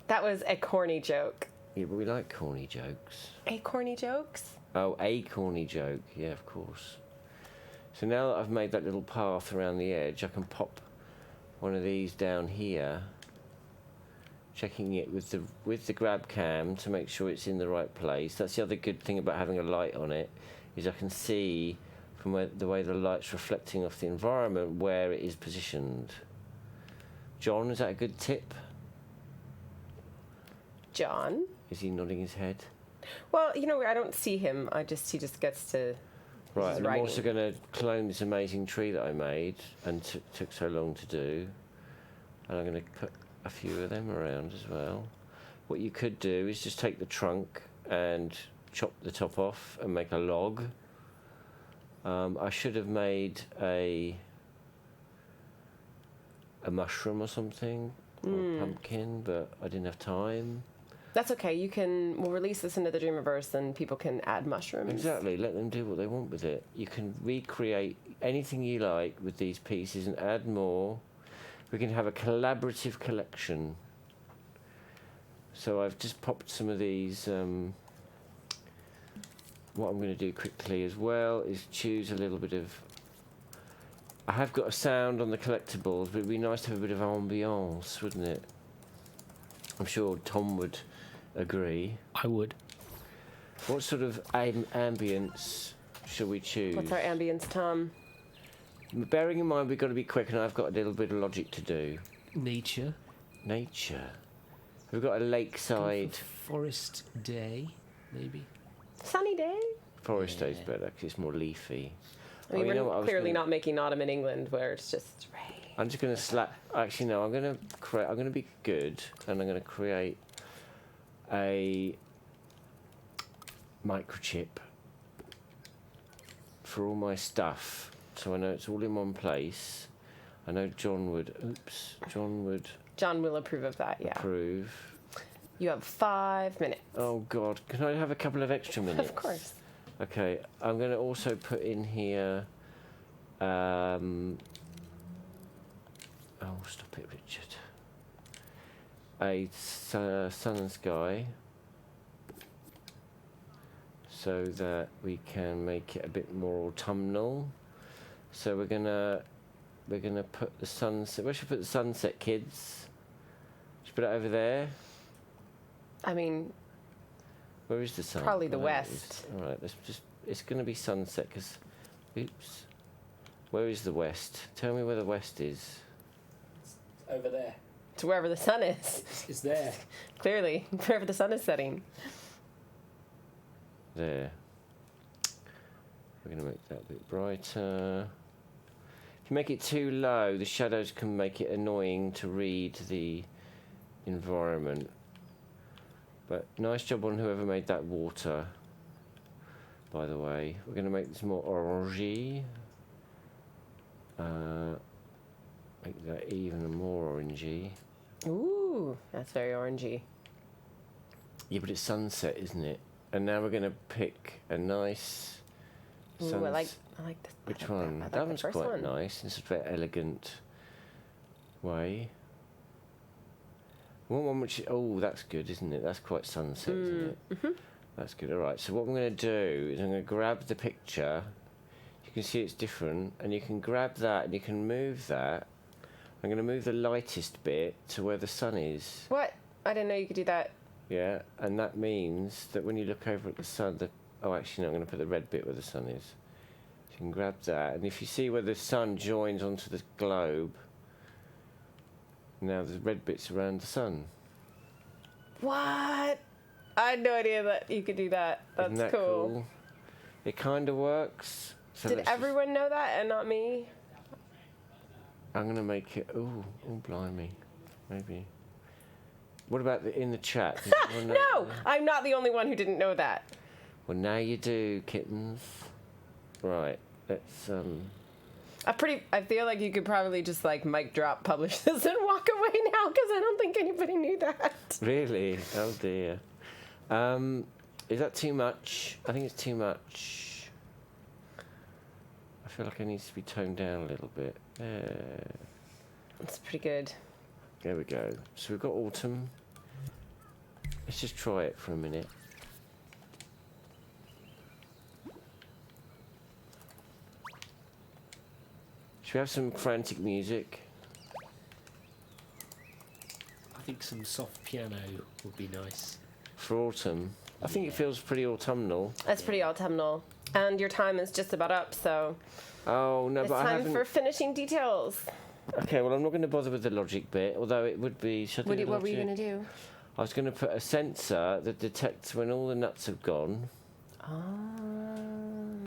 That was a corny joke. Yeah, but we like corny jokes. A corny jokes? Oh, a corny joke. Yeah, of course. So now that I've made that little path around the edge, I can pop one of these down here, checking it with the grab cam to make sure it's in the right place. That's the other good thing about having a light on it, is I can see from the way the light's reflecting off the environment where it is positioned. John, is that a good tip? John? Is he nodding his head? Well, I don't see him. He just gets to... Right, and I'm writing. also going to clone this amazing tree that I made and took so long to do. And I'm going to put a few of them around as well. What you could do is just take the trunk and chop the top off and make a log. I should have made a mushroom or something, or a pumpkin, but I didn't have time. That's okay. We'll release this into the Dreamiverse and people can add mushrooms. Exactly, let them do what they want with it. You can recreate anything you like with these pieces and add more. We can have a collaborative collection. So I've just popped some of these. What I'm going to do quickly as well is choose a little bit of... I have got a sound on the collectibles, but it'd be nice to have a bit of ambience, wouldn't it? I'm sure Tom would agree. I would. What sort of ambience shall we choose? What's our ambience, Tom? Bearing in mind we've got to be quick and I've got a little bit of logic to do. Nature. Nature. We've got a lakeside... Forest day, maybe. Sunny day? Forest day's better because it's more leafy. I mean, we're clearly not making autumn in England where it's just rain. I'm just going to slap... Actually, no, I'm going to be good and I'm going to create a microchip for all my stuff. So I know it's all in one place. I know John would... John will approve of that, yeah. Approve. You have 5 minutes. Oh, God. Can I have a couple of extra minutes? Of course. Okay. I'm going to also put in here... Oh, stop it, Richard. A sun and sky. So that we can make it a bit more autumnal. So we're gonna put the sunset. Where should we put the sunset, kids? Should we put it over there? I mean, where is the sun? probably the west. All right, let's just. It's gonna be sunset because. Oops. Where is the west? Tell me where the west is. It's over there. To wherever the sun is. It's there. Clearly, wherever the sun is setting. There. We're gonna make that a bit brighter. If you make it too low, the shadows can make it annoying to read the environment. But nice job on whoever made that water, by the way. We're going to make this more orangey. Make that even more orangey. Ooh, that's very orangey. Yeah, but it's sunset, isn't it? And now we're going to pick a nice... Ooh, I like this. Which one? I like That one's the first quite one. nice in such an elegant way. One which... Oh, that's good, isn't it? That's quite sunset, isn't it? Mm-hmm. That's good. All right, so what I'm going to do is I'm going to grab the picture. You can see it's different. And you can grab that and you can move that. I'm going to move the lightest bit to where the sun is. What? I didn't know you could do that. Yeah, and that means that when you look over at the sun, oh, actually, no, I'm going to put the red bit where the sun is. So you can grab that, and if you see where the sun joins onto the globe, now the red bit's around the sun. What? I had no idea that you could do that. That's Isn't that cool? It kind of works. So Did everyone know that and not me? I'm going to make it... Oh, blimey. Maybe. What about in the chat? Does anyone know No! I'm not the only one who didn't know that. Well, now you do, kittens. Right, let's... I feel like you could probably just like mic drop, publish this, and walk away now because I don't think anybody knew that. Really? Oh, dear. Is that too much? I think it's too much. I feel like it needs to be toned down a little bit. It's pretty good. There we go. So we've got autumn. Let's just try it for a minute. Should we have some frantic music? I think some soft piano would be nice. For autumn? I think it feels pretty autumnal. That's pretty autumnal. And your time is just about up, so Oh, no, it's but I time haven't... for finishing details. Okay, well, I'm not going to bother with the logic bit, although it would be... What were you going to do? I was going to put a sensor that detects when all the nuts have gone.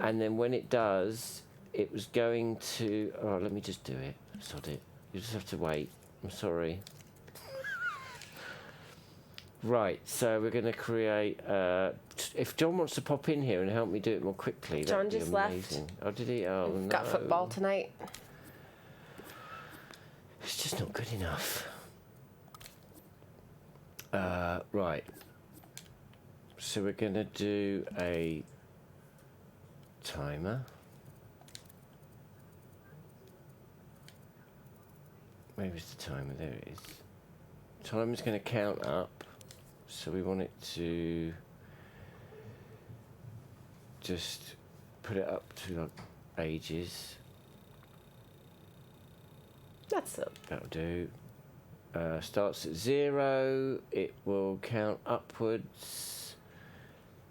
And then when it does, it was going to... Oh, let me just do it. Sod it. You just have to wait. I'm sorry. Right, so we're going to create... if John wants to pop in here and help me do it more quickly, John that'd be just amazing. left. Oh, did he? Oh, no. Got football tonight. It's just not good enough. Right. So we're going to do a timer. Where is the timer? There it is. Timer's going to count up. So we want it to just put it up to like ages. That's it. That'll do. Starts at 0. It will count upwards.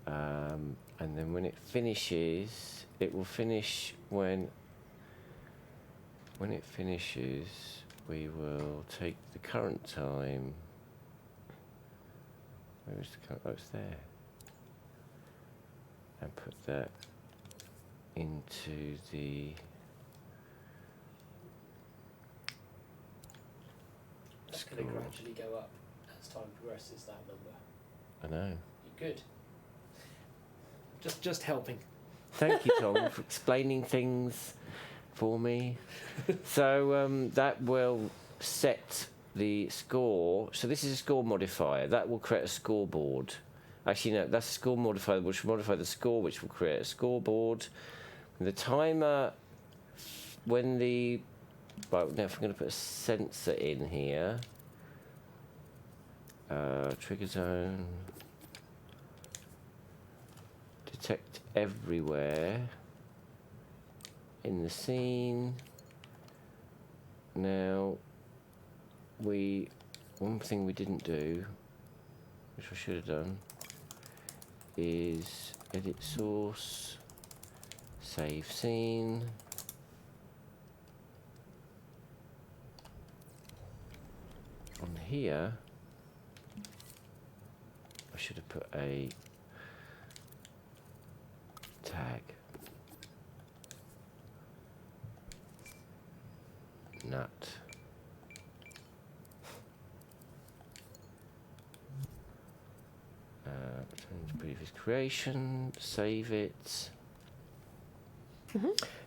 And then when it finishes, it will finish when it finishes, we will take the current time. Where is the current? Oh, it's there. And put that into the... It's going to gradually go up as time progresses, that number. I know. You're good. Just helping. Thank you, Tom, for explaining things for me. So that will set the score. So this is a score modifier. That will create a scoreboard. Actually, no, that's a score modifier which will modify the score, which will create a scoreboard. And the timer, when the... Right, now if I'm going to put a sensor in here. Trigger zone. Detect everywhere in the scene. Now, one thing we didn't do, which I should have done, is edit source, save scene. On here, I should have put a tag. nut. Return to previous creation, save it.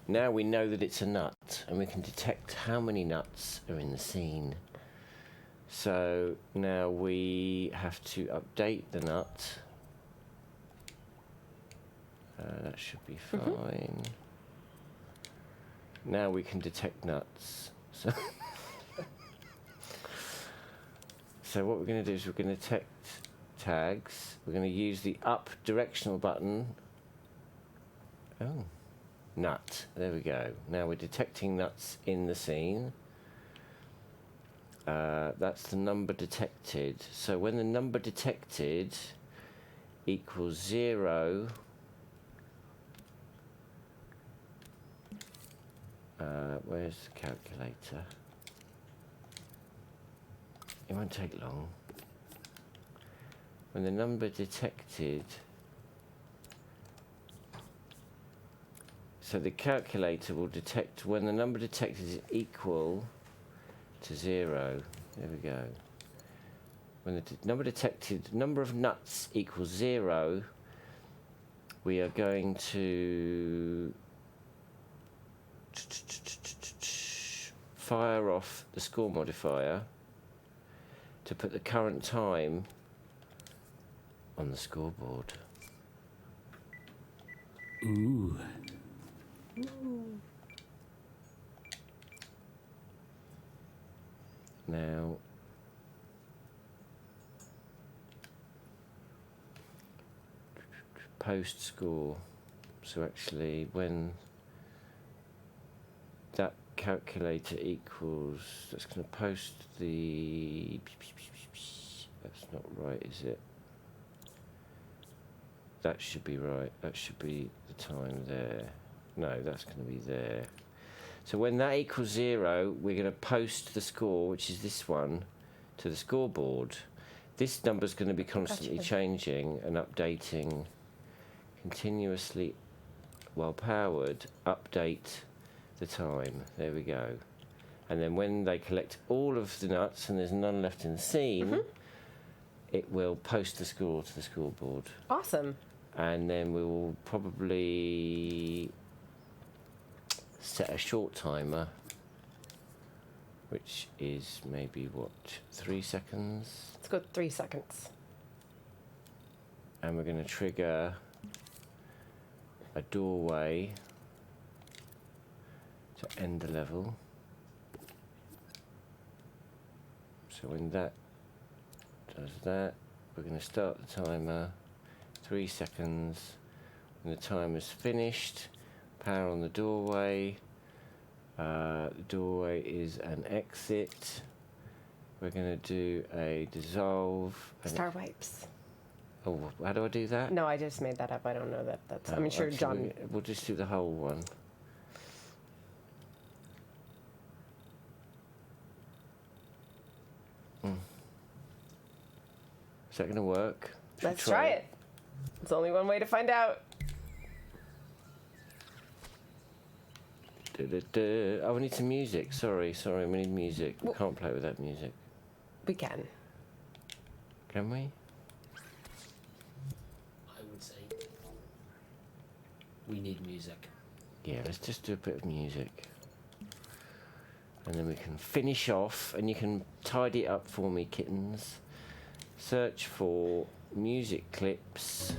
Now we know that it's a nut, and we can detect how many nuts are in the scene. So now we have to update the nut. That should be fine. Now we can detect nuts. So, so what we're going to do is we're going to detect tags. We're going to use the up directional button. Oh, nut. There we go. Now we're detecting nuts in the scene. That's the number detected. So when the number detected equals 0, where's the calculator? It won't take long. When the number detected, so the calculator will detect when the number detected is equal to 0. There we go. When the number detected, number of nuts equals 0, we are going to fire off the score modifier to put the current time on the scoreboard. Ooh. Now, post score. So actually, when that calculator equals, that's going to post the. That's not right, is it? That should be right. That should be the time there. No, that's going to be there. So when that equals 0, we're going to post the score, which is this one, to the scoreboard. This number's going to be constantly changing and updating continuously while powered. Update the time. There we go. And then when they collect all of the nuts and there's none left in the scene, it will post the score to the scoreboard. Awesome. And then we will probably set a short timer, which is maybe, 3 seconds? Let's go 3 seconds. And we're going to trigger a doorway to end the level. So when that does that, we're going to start the timer. 3 seconds. When the timer's finished, power on the doorway. The doorway is an exit. We're going to do a dissolve. Star wipes. Oh, how do I do that? No, I just made that up. I don't know that. That's. I'm sure actually, John. We'll just do the whole one. Is that going to work? Should we Let's try it. There's only one way to find out. Oh, we need some music. Sorry, we need music. We can't play without music. We can. Can we? I would say we need music. Yeah, let's just do a bit of music. And then we can finish off, and you can tidy it up for me, kittens. Search for music clips.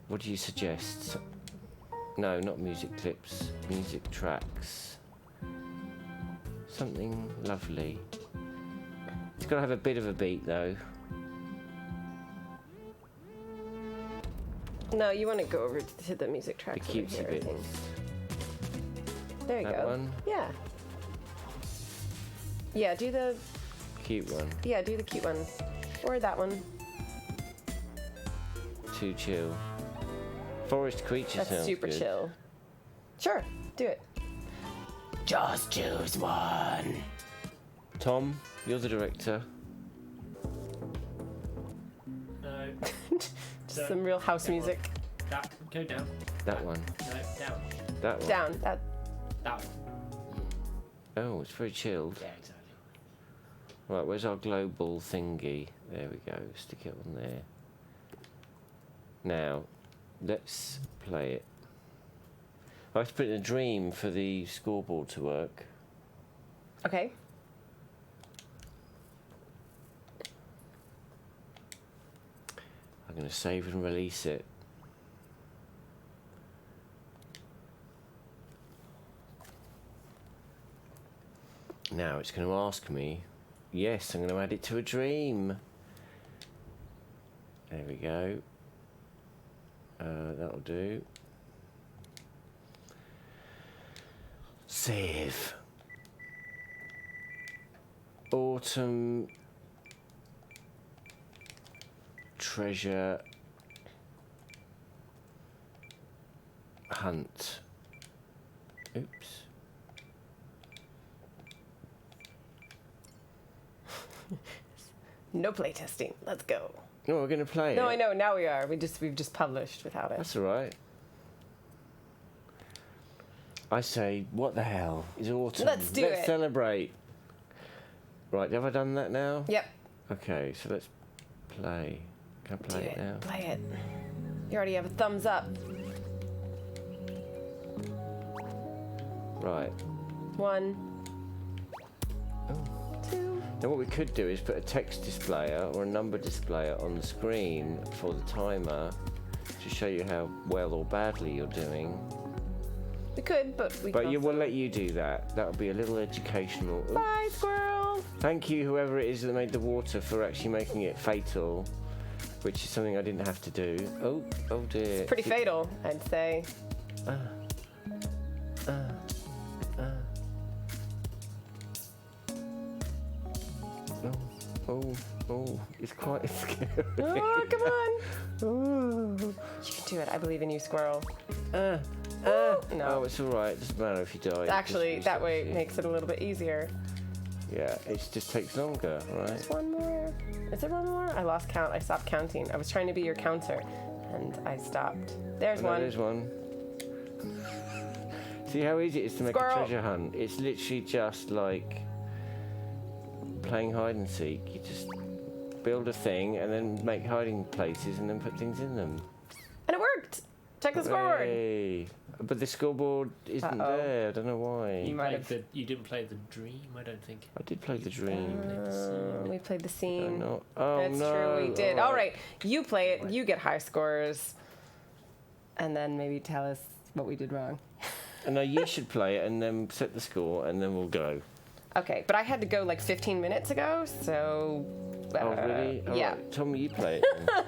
What do you suggest? No, not music clips. Music tracks. Something lovely. It's got to have a bit of a beat, though. No, you want to go over to the music tracks. The cutesy over here, I bits. think. There you That go. one? Yeah. Yeah, do the. Cute one. Yeah, do the cute one. Or that one. Too chill. Forest creature That's sounds super good. chill. Sure, do it. Just choose one. Tom, you're the director. No. Just some real house music. Go down. That one. No, down. That one. Down. That. That one. Oh, it's very chilled. Yeah, exactly. Right, where's our global thingy? There we go. Stick it on there. Now, let's play it. I have to put in a dream for the scoreboard to work. Okay. I'm going to save and release it. Now it's going to ask me, yes, I'm going to add it to a dream. There we go. That'll do. Save. Autumn treasure hunt. Oops. No playtesting. Let's go. No, we're going to play it. No, I know. Now we are. We've just published without it. That's all right. I say, what the hell is autumn? Let's do it. Let's celebrate. Right, have I done that now? Yep. Okay, so let's play. Can I play Do it now? Play it. You already have a thumbs up. Right. 1. Oh. 2. Now what we could do is put a text displayer or a number displayer on the screen for the timer to show you how well or badly you're doing. We could, but we But can we'll let you do that. That'll be a little educational. Oops. Bye, squirrel. Thank you, whoever it is that made the water, for actually making it fatal, which is something I didn't have to do. Oh dear. Pretty fatal, I'd say. Oh, it's quite scary. Oh, come on. You can do it. I believe in you, squirrel. No. Oh, it's all right. It doesn't matter if you die. Actually, that way it makes it a little bit easier. Yeah, it just takes longer, right? There's one more. Is there one more? I lost count. I stopped counting. I was trying to be your counter, and I stopped. There's one. There's one. See how easy it is to make Squirrel. a treasure hunt? It's literally just like playing hide and seek. You just build a thing and then make hiding places and then put things in them. And it worked. Check the scoreboard. Hey. But the scoreboard isn't there. I don't know why. You didn't play the dream, I don't think. I did play the dream. We played the Did I scene. not? Oh, That's no. true, we did. All right, you play it. You get high scores. And then maybe tell us what we did wrong. No, you should play it and then set the score and then we'll go. Okay, but I had to go like 15 minutes ago, so... Oh, really? All yeah. right. Tom, you play it then.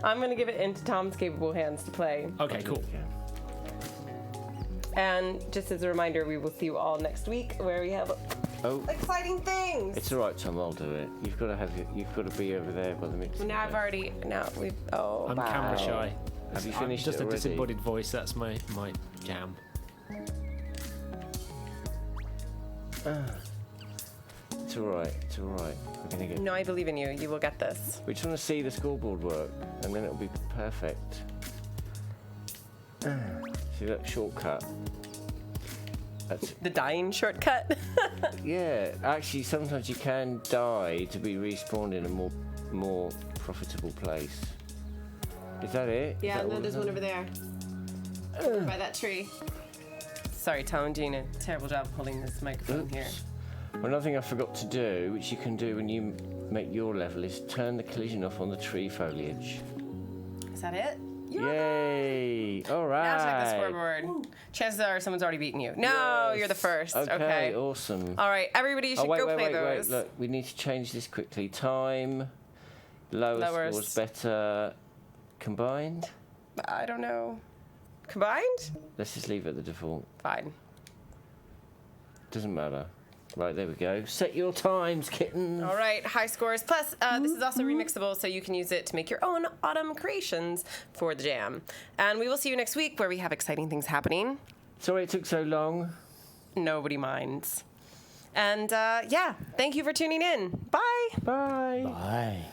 I'm going to give it into Tom's capable hands to play. Okay, cool. Yeah. And just as a reminder, we will see you all next week where we have Oh, exciting things. it's all right, Tom. I'll do it. You've got to be over there by the mixer. Now I've already... Now we've... Oh, I'm bye. camera shy. Have you I'm finished just it a already? disembodied voice. That's my jam. It's all right. It's all right. We're gonna get. No, I believe in you. You will get this. We just want to see the scoreboard work, and then it'll be perfect. See that shortcut? That's The dying shortcut. yeah. Actually, sometimes you can die to be respawned in a more profitable place. Is that it? Yeah, and then there's one over there. By that tree. Sorry, Tom and Gina. Terrible job holding this microphone here. Another thing I forgot to do, which you can do when you make your level, is turn the collision off on the tree foliage. Is that it? Yay! All right. Now check the scoreboard. Chances are someone's already beaten you. No, Yes. you're the first. Okay, Okay. awesome. All right, everybody should wait, go wait, play wait, those. wait. Look, we need to change this quickly. Time, lower scores better, combined. I don't know. Combined? Let's just leave it at the default. Fine. Doesn't matter. Right, there we go. Set your times, kittens. All right, high scores. Plus, this is also remixable, so you can use it to make your own autumn creations for the jam. And we will see you next week where we have exciting things happening. Sorry it took so long. Nobody minds. And yeah, thank you for tuning in. Bye. Bye. Bye.